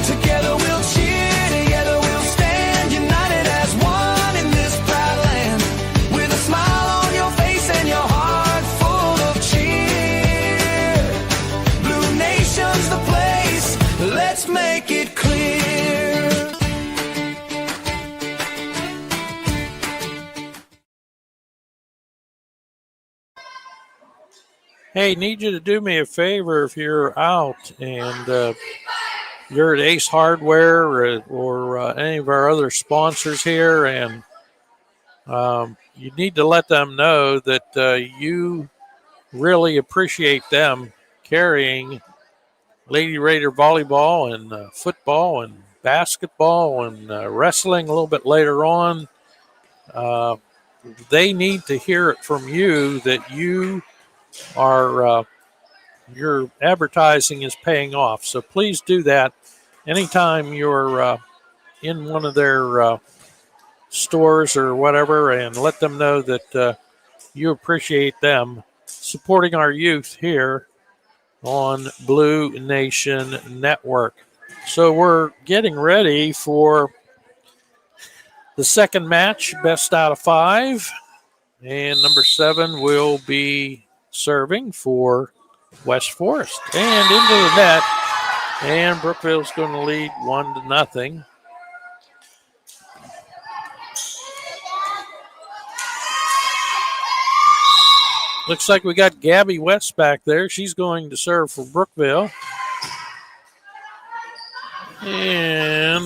Together we'll cheer, together we'll stand, united as one in this proud land. With a smile on your face and your heart full of cheer. Blue Nation's the place, let's make it clear. Hey, need you to do me a favor if you're out and you're at Ace Hardware or any of our other sponsors here, and you need to let them know that you really appreciate them carrying Lady Raider volleyball and football and basketball and wrestling a little bit later on. They need to hear it from you that you are your advertising is paying off. So please do that anytime you're in one of their stores or whatever, and let them know that you appreciate them supporting our youth here on Blue Nation Network. So we're getting ready for the second match, best out of five, and number 7 will be serving for West Forest, and into the net, and Brookville's going to lead 1-0. Looks like we got Gabby West back there. She's going to serve for Brookville, and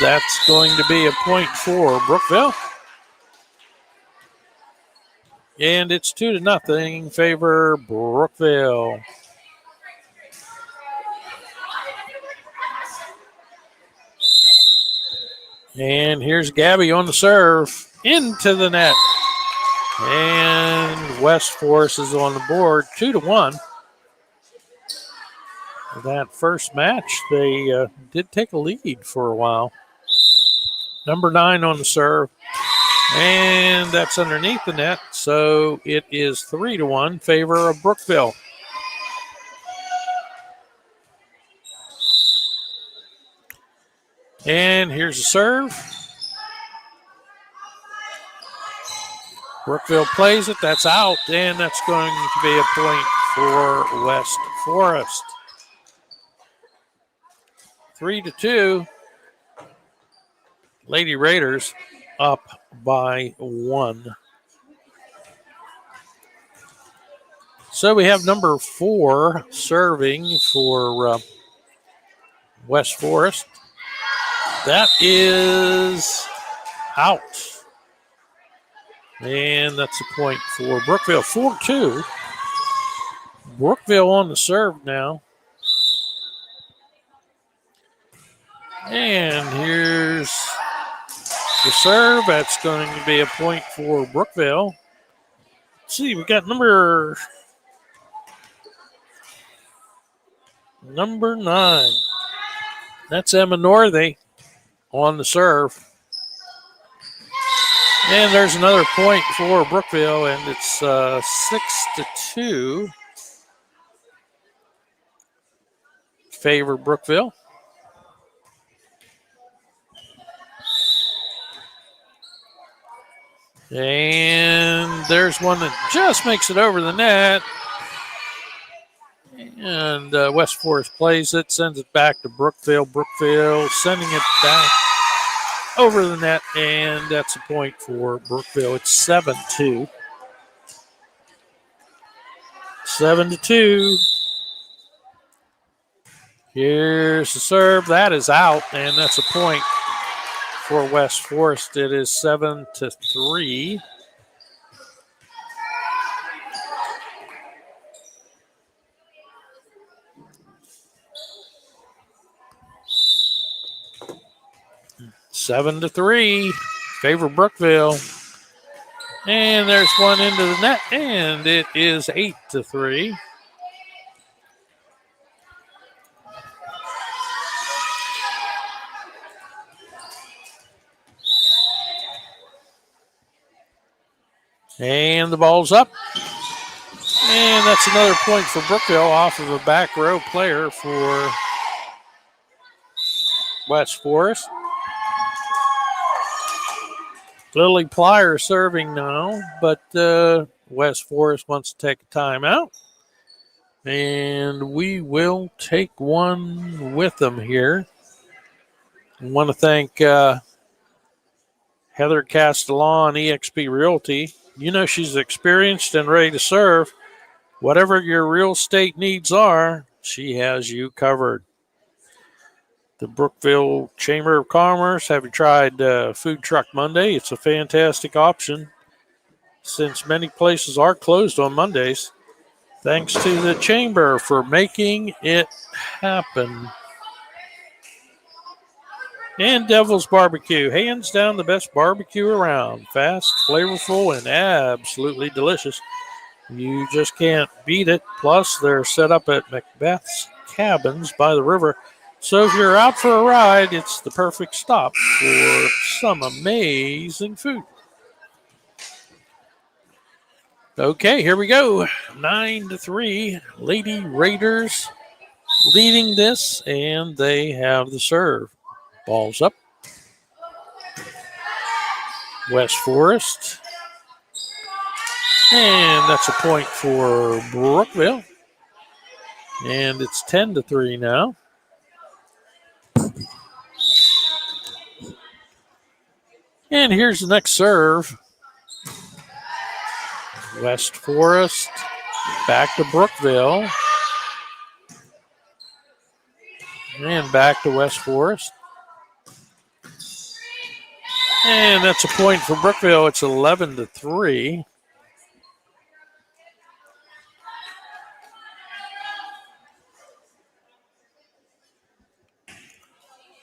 that's going to be a point for Brookville. And it's 2-0 favor Brookville. And here's Gabby on the serve. into the net. And West Forest is on the board, 2-1. That first match, they did take a lead for a while. Number 9 on the serve. And that's underneath the net. So it is 3-1 favor of Brookville. And here's the serve. Brookville plays it. That's out. And that's going to be a point for West Forest. 3-2. Lady Raiders up by 1. So we have number 4 serving for West Forest. That is out. And that's a point for Brookville. 4-2. Brookville on the serve now. And here's the serve. That's going to be a point for Brookville. Let's see, we got number 9. That's Emma Northey on the serve. And there's another point for Brookville, and it's 6-2. Favor Brookville. And there's one that just makes it over the net. And West Forest plays it, sends it back to Brookville. Brookville sending it back over the net, and that's a point for Brookville. It's 7-2. 7-2. Here's the serve. That is out, and that's a point for West Forest. It is 7-3. Seven to 3, favor Brookville. And there's one into the net, and it is 8-3. And the ball's up. And that's another point for Brookville off of a back row player for West Forest. Lily Plyler serving now, but West Forest wants to take a timeout. And we will take one with them here. I want to thank Heather Castellan, eXp Realty. You know she's experienced and ready to serve. Whatever your real estate needs are, she has you covered. The Brookville Chamber of Commerce. Have you tried Food Truck Monday? It's a fantastic option since many places are closed on Mondays. Thanks to the Chamber for making it happen. And Devil's Barbecue. Hands down the best barbecue around. Fast, flavorful, and absolutely delicious. You just can't beat it. Plus, they're set up at Macbeth's Cabins by the river. So if you're out for a ride, it's the perfect stop for some amazing food. Okay, here we go. 9-3. Lady Raiders leading this, and they have the serve. Ball's up. West Forest. And that's a point for Brookville. And it's 10-3 now. And here's the next serve. West Forest back to Brookville. And back to West Forest. And that's a point for Brookville. It's 11-3.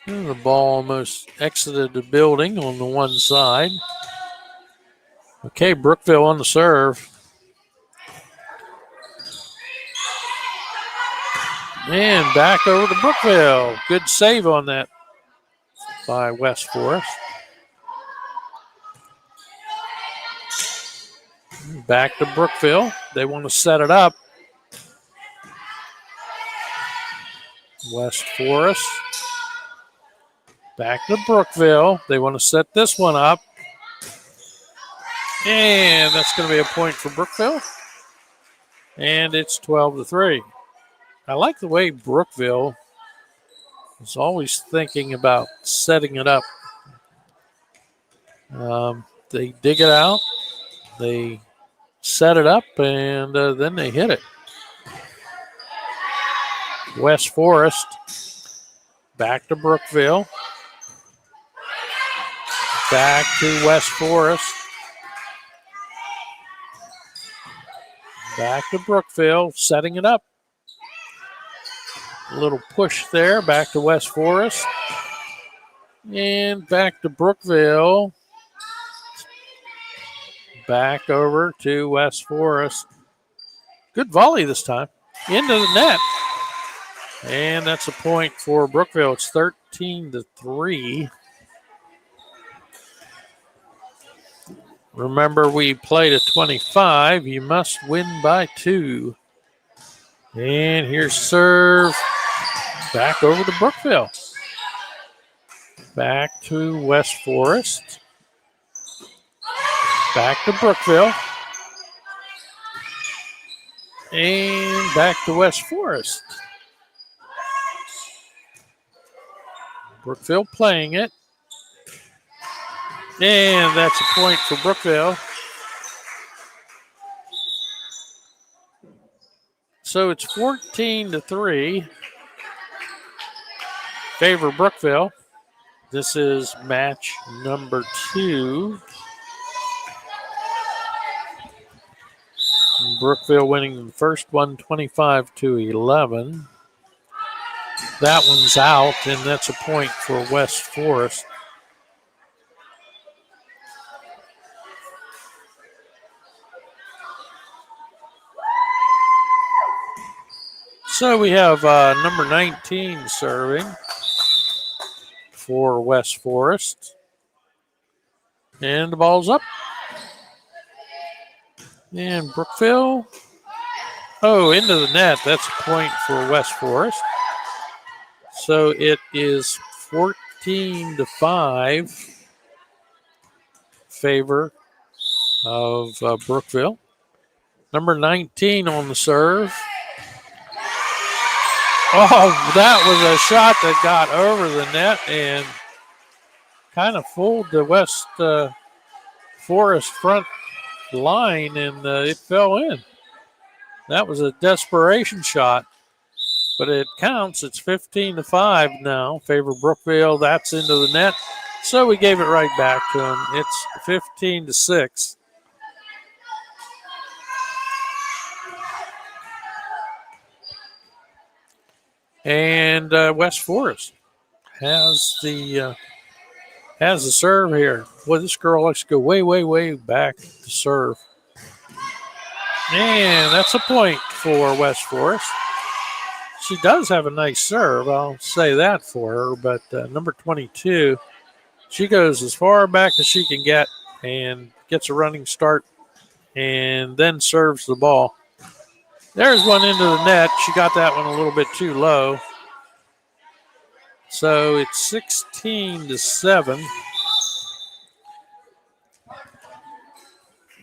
And the ball almost exited the building on the one side. Okay, Brookville on the serve. And back over to Brookville. Good save on that by West Forest. Back to Brookville. They want to set it up. West Forest. Back to Brookville. They want to set this one up. And that's going to be a point for Brookville. And it's 12-3. I like the way Brookville is always thinking about setting it up. They dig it out. They set it up, and then they hit it. West Forest back to Brookville. Back to West Forest. Back to Brookville, setting it up. A little push there, back to West Forest. And back to Brookville. Back over to West Forest. Good volley this time. Into the net. And that's a point for Brookville. It's 13-3. Remember, we played at 25. You must win by 2. And here's serve. Back over to Brookville. Back to West Forest. Back to Brookville. And back to West Forest. Brookville playing it. And that's a point for Brookville. So it's 14-3. Favor Brookville. This is match number 2. Brookville winning the first one 25-11. That one's out, and that's a point for West Forest. So we have number 19 serving for West Forest. And the ball's up. And Brookville. Oh, into the net. That's a point for West Forest. So it is 14-5 favor of Brookville. Number 19 on the serve. Oh, that was a shot that got over the net and kind of fooled the West Forest front line, and it fell in. That was a desperation shot, but it counts. It's 15-5 now. Favor Brookville. That's into the net. So we gave it right back to them. It's 15-6. And West Forest has the serve here. Well, this girl likes to go way, way, way back to serve. And that's a point for West Forest. She does have a nice serve, I'll say that for her. But number 22, she goes as far back as she can get and gets a running start and then serves the ball. There's one into the net. She got that one a little bit too low. So it's 16-7.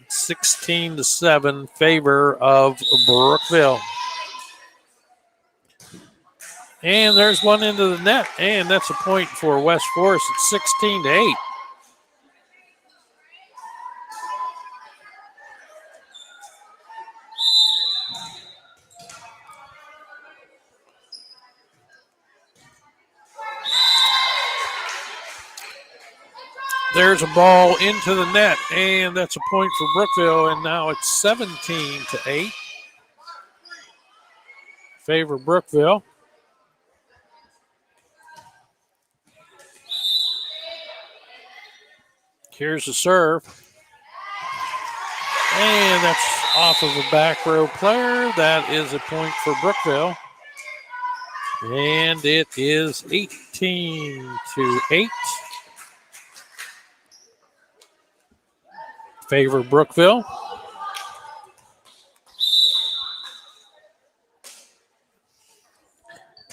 16-7 favor of Brookville. And there's one into the net, and that's a point for West Forest. It's 16-8. There's a ball into the net, and that's a point for Brookville, and now it's 17-8. Favor Brookville. Here's the serve. And that's off of a back row player. That is a point for Brookville. And it is 18-8. Favor Brookville.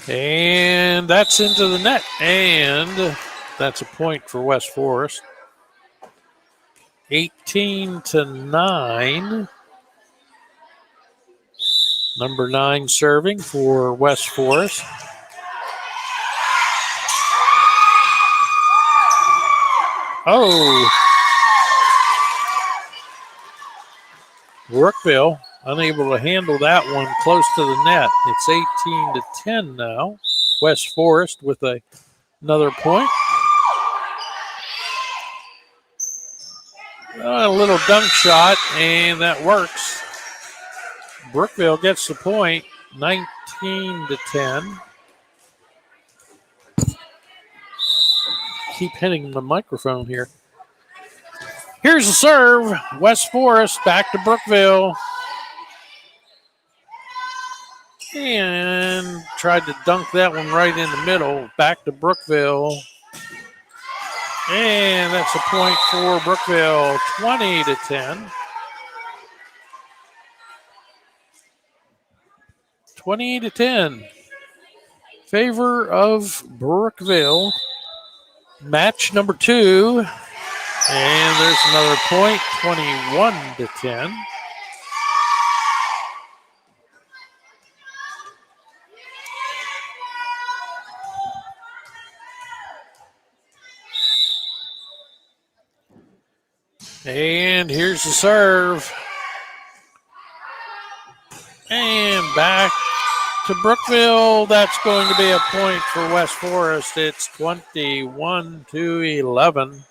And that's into the net. And that's a point for West Forest. 18-9. Number 9 serving for West Forest. Oh. Brookville unable to handle that one close to the net. It's 18-10 now. West Forest with another point. A little dunk shot, and that works. Brookville gets the point, 19-10. Keep hitting the microphone here. Here's the serve. West Forest back to Brookville. And tried to dunk that one right in the middle. Back to Brookville. And that's a point for Brookville, 20-10. 20-10. Favor of Brookville. Match number 2. And there's another point, 21-10. And here's the serve. And back to Brookville. That's going to be a point for West Forest. It's 21-11.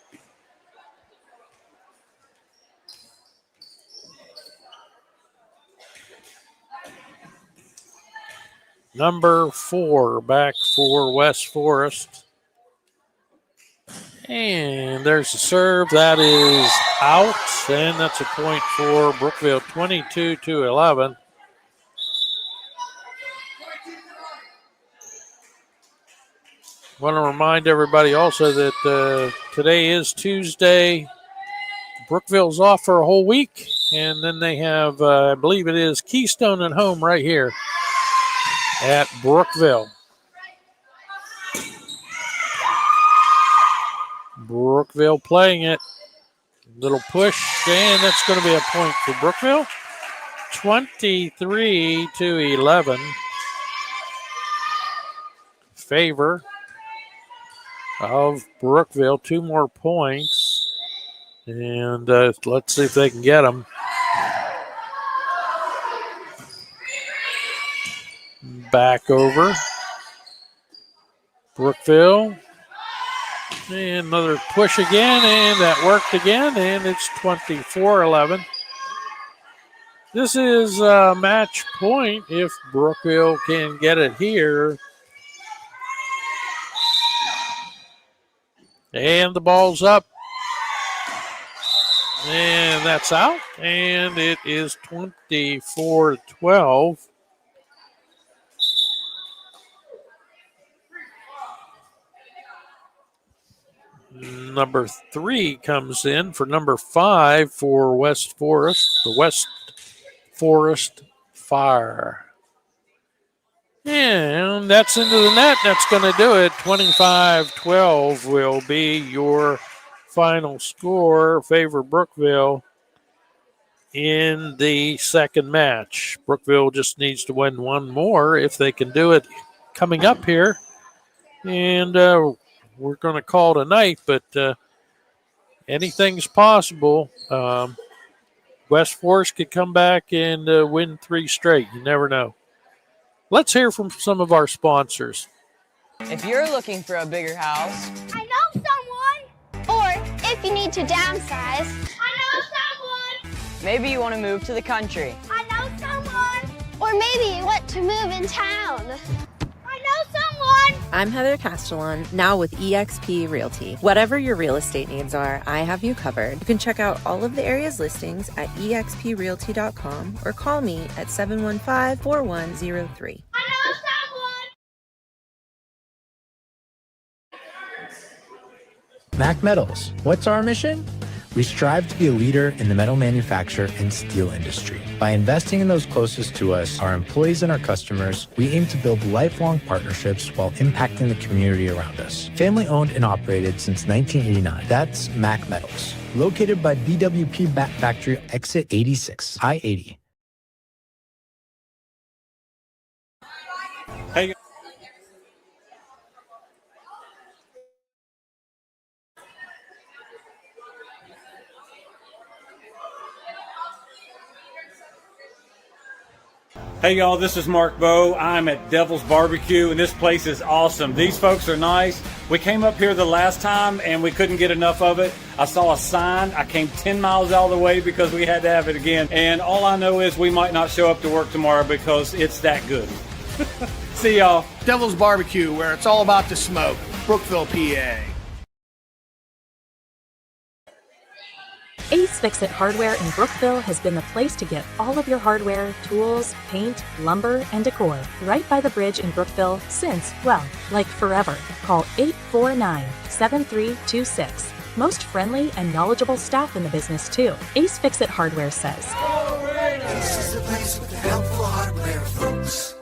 Number 4 back for West Forest. And there's the serve. That is out. And that's a point for Brookville, 22-11. Want to remind everybody also that today is Tuesday. Brookville's off for a whole week. And then they have, I believe it is Keystone at home right here at Brookville. Brookville playing it. Little push, and that's going to be a point for Brookville. 23-11. Favor of Brookville. 2 more points. And let's see if they can get them. Back over. Brookville. And another push again, and that worked again, and it's 24-11. This is a match point if Brookville can get it here. And the ball's up. And that's out, and it is 24-12. Number 3 comes in for number 5 for West Forest, the West Forest Fire. And that's into the net. That's going to do it. 25-12 will be your final score. Favor Brookville in the second match. Brookville just needs to win one more if they can do it coming up here. And we're going to call it a night, but anything's possible. West Forest could come back and win 3 straight. You never know. Let's hear from some of our sponsors. If you're looking for a bigger house, I know someone. Or if you need to downsize, I know someone. Maybe you want to move to the country. I know someone. Or maybe you want to move in town. I know someone. I'm Heather Castellan, now with eXp Realty. Whatever your real estate needs are, I have you covered. You can check out all of the area's listings at exprealty.com or call me at 715-4103. Mac Metals. What's our mission? We strive to be a leader in the metal manufacture and steel industry. By investing in those closest to us, our employees and our customers, we aim to build lifelong partnerships while impacting the community around us. Family owned and operated since 1989. That's Mac Metals. Located by BWP Bat Factory, exit 86, I-80. Hey. Hey y'all, this is Mark Bowe. I'm at Devil's Barbecue and this place is awesome. These folks are nice. We came up here the last time and we couldn't get enough of it. I saw a sign. I came 10 miles out of the way because we had to have it again. And all I know is we might not show up to work tomorrow because it's that good. See y'all. Devil's Barbecue, where it's all about the smoke. Brookville, PA. Ace Fix-It Hardware in Brookville has been the place to get all of your hardware, tools, paint, lumber, and decor right by the bridge in Brookville since, well, like forever. Call 849-7326. Most friendly and knowledgeable staff in the business, too. Ace Fix-It Hardware says, This is the place with the helpful hardware, folks.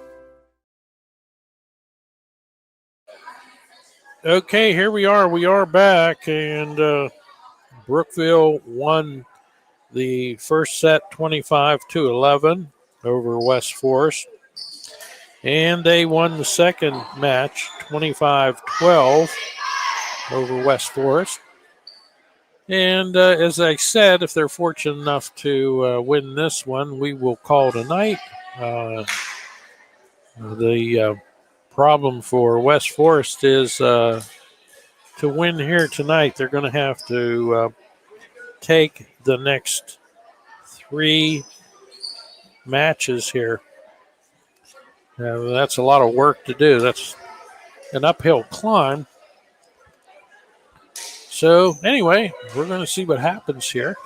Okay, here we are. We are back, and Brookville won the first set 25-11 over West Forest. And they won the second match 25-12 over West Forest. And as I said, if they're fortunate enough to win this one, we will call it a night. The problem for West Forest is to win here tonight, they're going to have to take the next 3 matches here. That's a lot of work to do. That's an uphill climb. So anyway, we're going to see what happens here.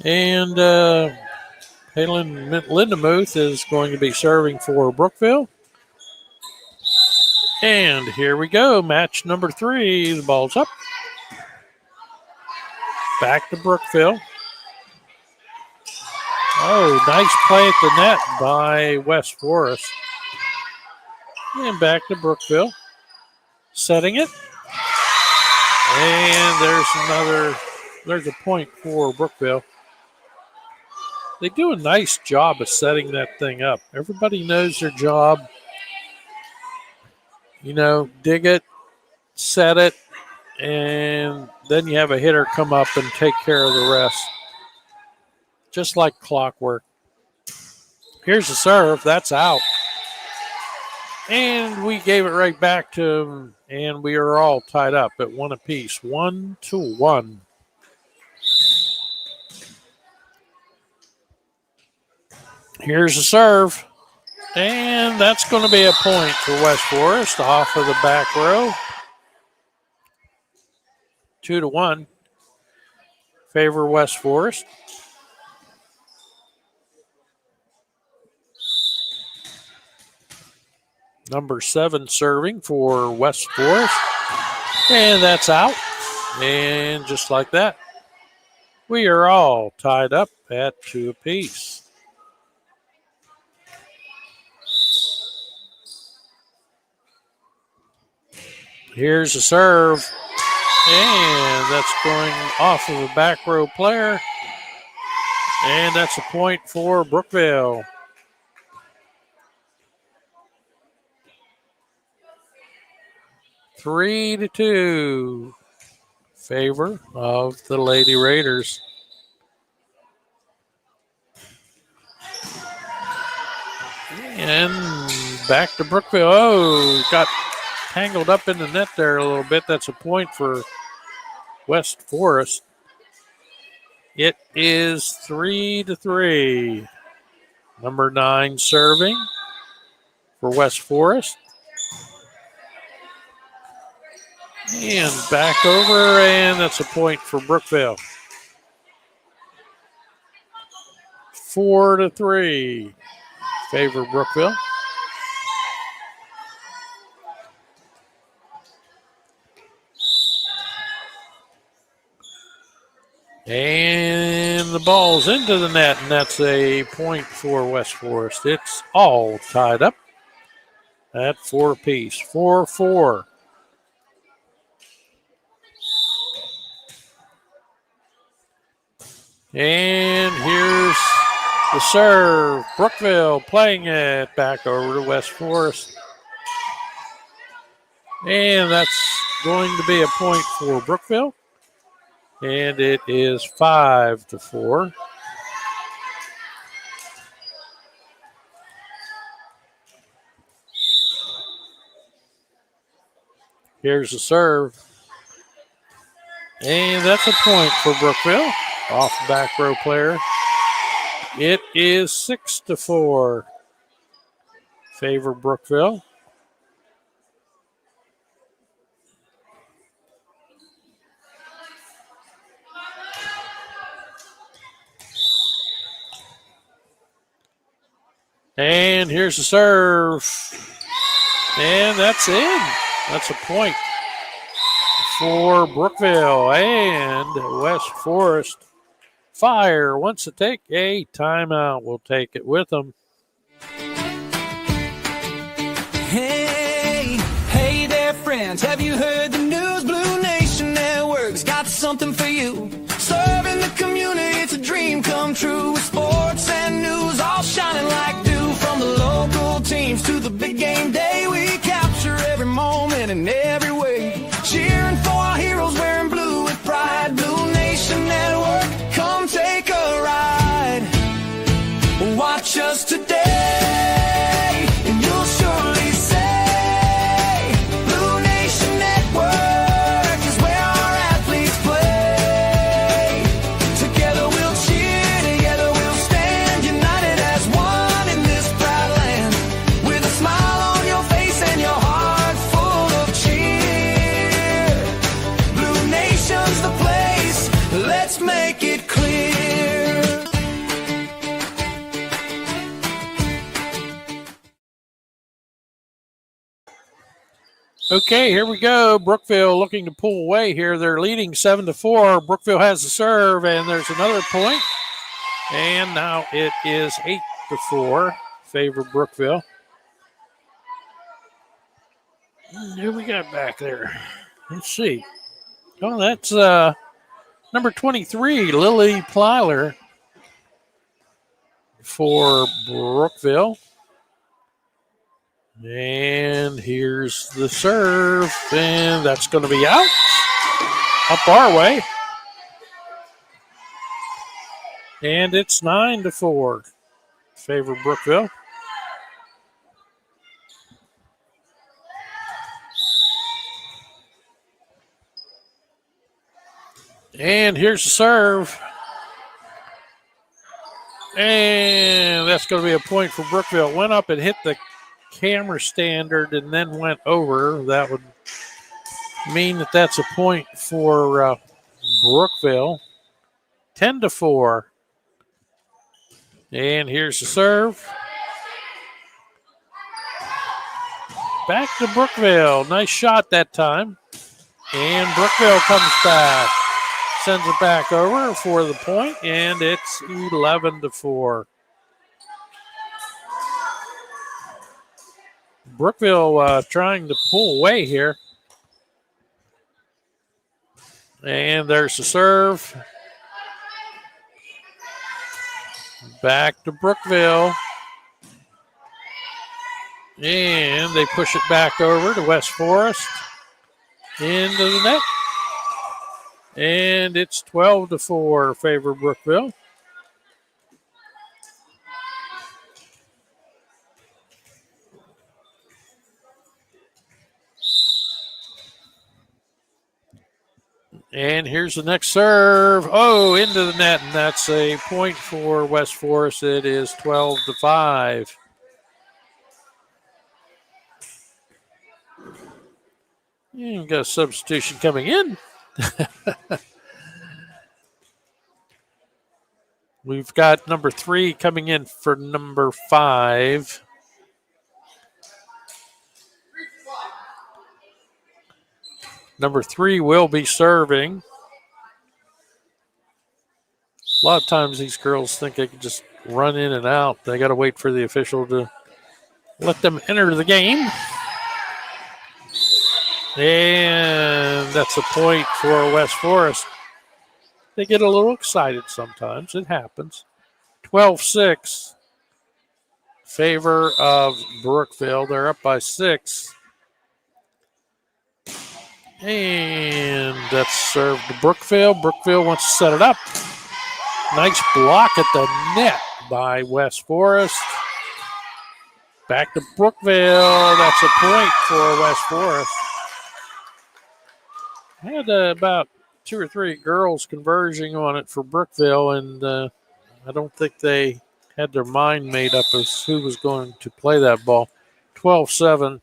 And Halen Lindemuth is going to be serving for Brookville. And here we go, match number 3. The ball's up. Back to Brookville. Oh, nice play at the net by West Forest. And back to Brookville. Setting it. And there's a point for Brookville. They do a nice job of setting that thing up. Everybody knows their job. You know, dig it, set it, and then you have a hitter come up and take care of the rest. Just like clockwork. Here's the serve. That's out. And we gave it right back to him, and we are all tied up at 1 apiece. 1-1. Here's the serve. And that's going to be a point for West Forest off of the back row. 2-1. Favor West Forest. Number 7 serving for West Forest. And that's out. And just like that, we are all tied up at 2 apiece. Here's a serve, and that's going off of a back row player, and that's a point for Brookville. Three to 2, favor of the Lady Raiders. And back to Brookville. Oh, got tangled up in the net there a little bit. That's a point for West Forest. It is 3 to 3. Number 9 serving for West Forest. And back over, and that's a point for Brookville. 4-3. Favor Brookville. And the ball's into the net, and that's a point for West Forest. It's all tied up at 4 apiece. 4-4. And here's the serve. Brookville playing it back over to West Forest. And that's going to be a point for Brookville. And it is 5-4. Here's the serve. And that's a point for Brookville. Off the back row player. It is 6-4. Favor Brookville. And here's the serve. And that's in. That's a point for Brookville. And West Forest Fire wants to take a timeout. We'll take it with them. Hey there, friends. Have you heard the news? Blue Nation Network's got something for you. Serving the community, it's a dream come true. With sports and news all shining like dew. From the local teams to the big game day, we capture every moment in every way. Cheering for our heroes, wearing blue with pride. Blue Nation Network, come take a ride. Watch us today, and you'll surely say, Blue Nation Network is where our athletes play. Together we'll cheer, together we'll stand, united as one in this proud land. With a smile on your face and your heart full of cheer. Blue Nation's the place, let's make it clear. Okay, here we go. Brookville looking to pull away here. They're leading 7-4. Brookville has the serve, and there's another point. And now it is 8-4. Favor Brookville. Who we got back there? Let's see. Oh, that's number 23, Lily Plyler for Brookville. And here's the serve, and that's going to be out. Up our way. And it's 9-4. Favor Brookville. And here's the serve. And that's going to be a point for Brookville. Went up and hit the camera standard and then went over. That would mean that that's a point for Brookville. 10-4. And here's the serve. Back to Brookville. Nice shot that time. And Brookville comes back. Sends it back over for the point, and it's 11-4. Brookville trying to pull away here. And there's the serve. Back to Brookville. And they push it back over to West Forest. Into the net. And it's 12-4 favor Brookville. And here's the next serve. Oh, into the net, and that's a point for West Forest. It is 12-5. We've got a substitution coming in. We've got number 3 coming in for number 5. Number 3 will be serving. A lot of times these girls think they can just run in and out. They got to wait for the official to let them enter the game. And that's a point for West Forest. They get a little excited sometimes. It happens. 12-6. Favor of Brookville. They're up by 6. And that's served to Brookville. Brookville wants to set it up. Nice block at the net by West Forest. Back to Brookville. That's a point for West Forest. I had about 2 or 3 girls converging on it for Brookville, and I don't think they had their mind made up as who was going to play that ball. 12-7.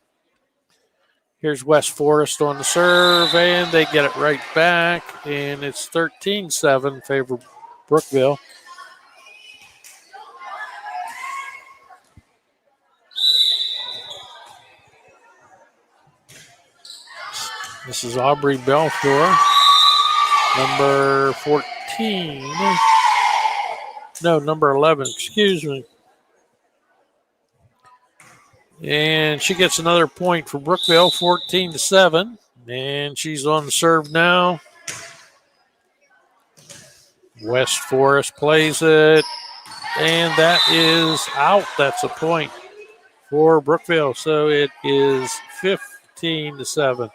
Here's West Forest on the serve, and they get it right back, and it's 13-7 favor Brookville. This is Aubrey Belfort, number 14. No, number 11, excuse me. And she gets another point for Brookville, 14-7. And she's on the serve now. West Forest plays it. And that is out. That's a point for Brookville. So it is 15-7.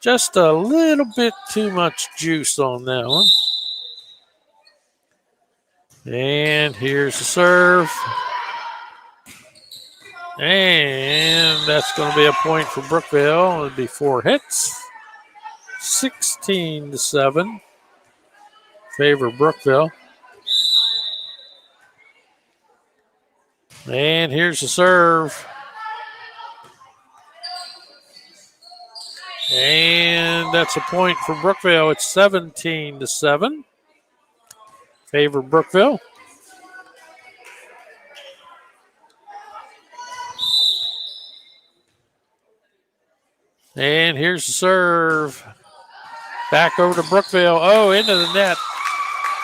Just a little bit too much juice on that one. And here's the serve. And that's going to be a point for Brookville. It'll be 4 hits. 16-7. Favor Brookville. And here's the serve. And that's a point for Brookville. It's 17-7. Favor Brookville. And here's the serve. Back over to Brookville. Oh, into the net.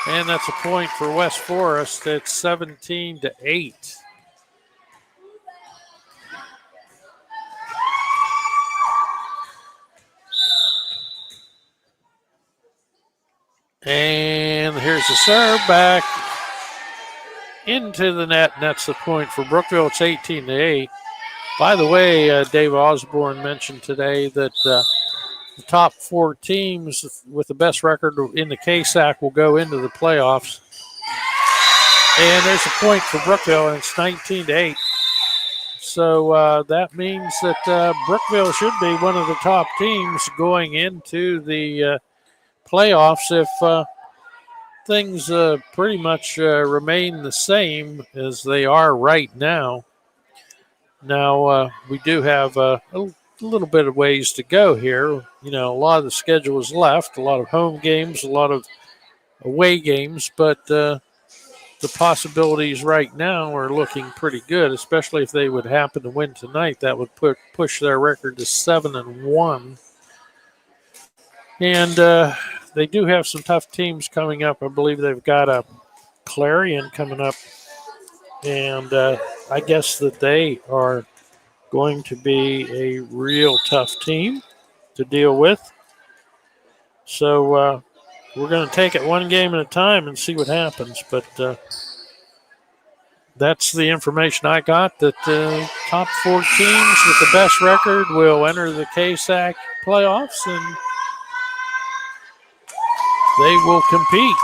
And that's a point for West Forest. It's 17-8. And here's the serve back into the net, and that's the point for Brookville. It's 18-8. By the way, Dave Osborne mentioned today that the top 4 teams with the best record in the KSAC will go into the playoffs. And there's a point for Brookville, and it's 19-8. So that means that Brookville should be one of the top teams going into the playoffs if things pretty much remain the same as they are right now. Now, we do have a little bit of ways to go here. You know, a lot of the schedule is left, a lot of home games, a lot of away games, but the possibilities right now are looking pretty good, especially if they would happen to win tonight. That would push their record to 7-1. And they do have some tough teams coming up. I believe they've got a Clarion coming up. And I guess that they are going to be a real tough team to deal with. So we're going to take it one game at a time and see what happens. But that's the information I got, that top 4 teams with the best record will enter the KSAC playoffs, and they will compete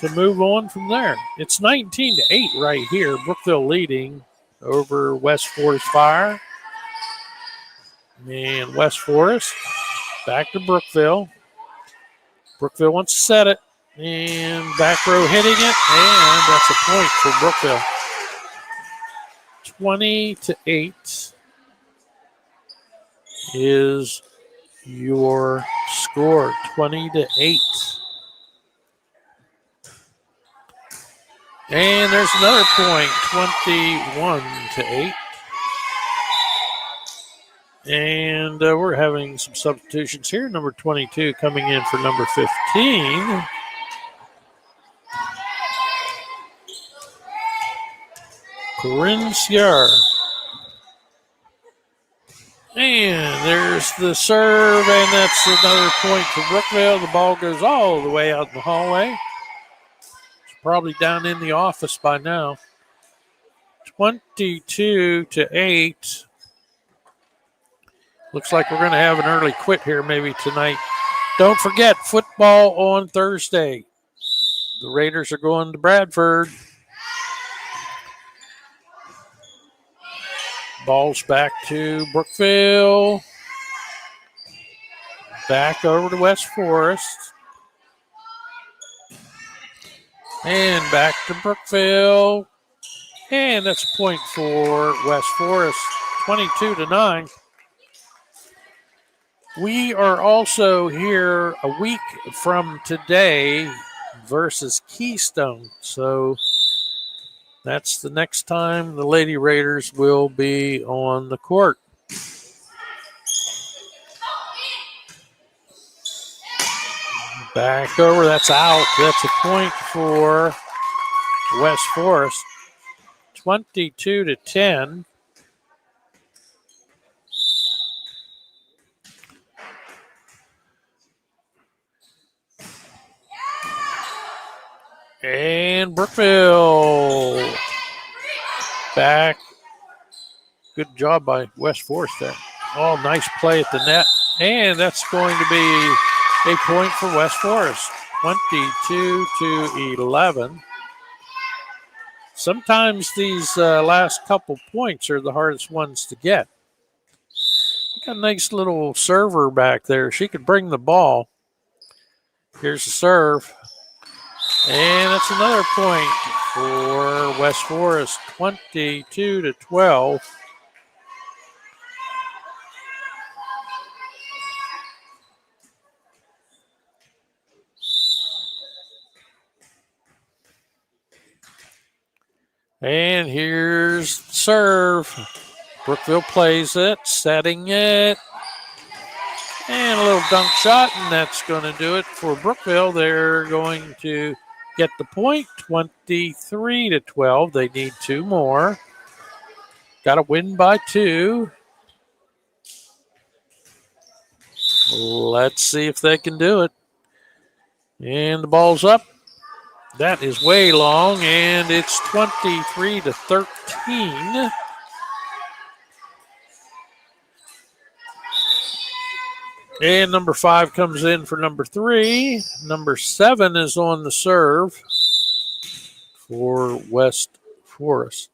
to move on from there. It's 19-8 right here. Brookville leading over West Forest Fire. And West Forest back to Brookville. Brookville wants to set it. And back row hitting it. And that's a point for Brookville. 20-8. is your score, 20-8. And there's another point, 21-8. And we're having some substitutions here. Number 22 coming in for number 15. Corinne Ciar. And there's the serve, and that's another point for Brookville. The ball goes all the way out in the hallway. It's probably down in the office by now. 22-8. Looks like we're going to have an early quit here maybe tonight. Don't forget, football on Thursday. The Raiders are going to Bradford. Ball's back to Brookville. Back over to West Forest. And back to Brookville. And that's a point for West Forest, 22-9. We are also here a week from today versus Keystone. So that's the next time the Lady Raiders will be on the court. Back over, that's out. That's a point for West Forest. 22-10. And Brookville back. Good job by West Forest there. Oh, nice play at the net. And that's going to be a point for West Forest. 22-11. Sometimes these last couple points are the hardest ones to get. Got a nice little server back there. She could bring the ball. Here's the serve. And that's another point for West Forest, 22-12. And here's the serve. Brookville plays it, setting it. And a little dunk shot, and that's going to do it for Brookville. They're going to get the point, 23-12. They need two more. Got to win by 2. Let's see if they can do it. And the ball's up. That is way long, and it's 23-13. And number 5 comes in for number 3. Number 7 is on the serve for West Forest.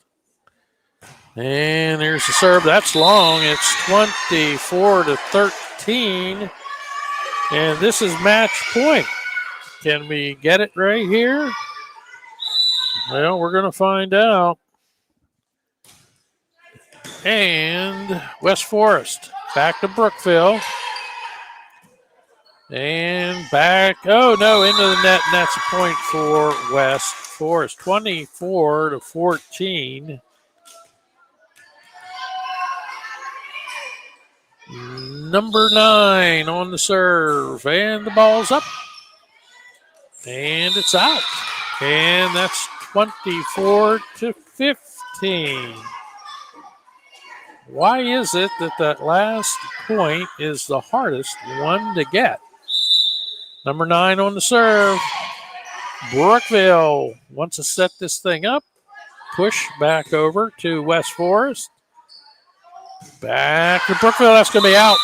And there's the serve. That's long. It's 24-13. And this is match point. Can we get it right here? Well, we're going to find out. And West Forest back to Brookville. And back. Oh, no, into the net. And that's a point for West Forest. 24-14. Number 9 on the serve. And the ball's up. And it's out. And that's 24-15. Why is it that last point is the hardest one to get? Number 9 on the serve. Brookville wants to set this thing up. Push back over to West Forest. Back to Brookville. That's going to be out.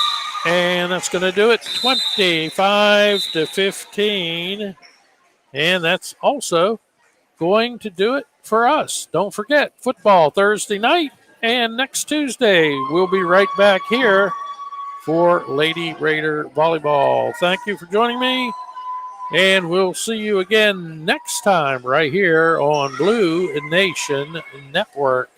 And that's going to do it. 25-15. And that's also going to do it for us. Don't forget, football Thursday night and next Tuesday. We'll be right back here for Lady Raider Volleyball. Thank you for joining me, and we'll see you again next time right here on Blue Nation Network.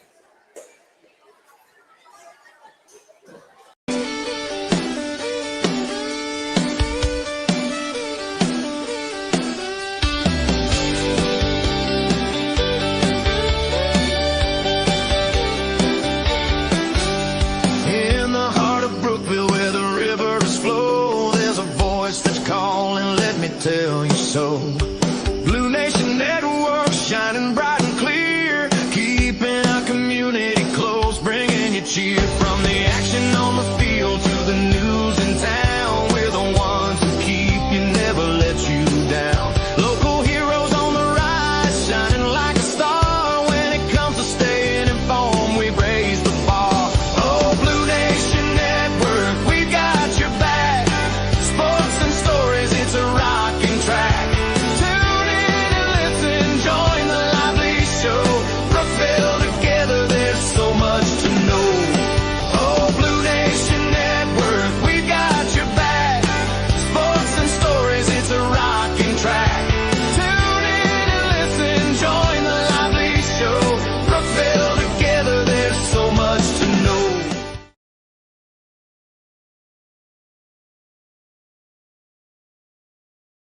So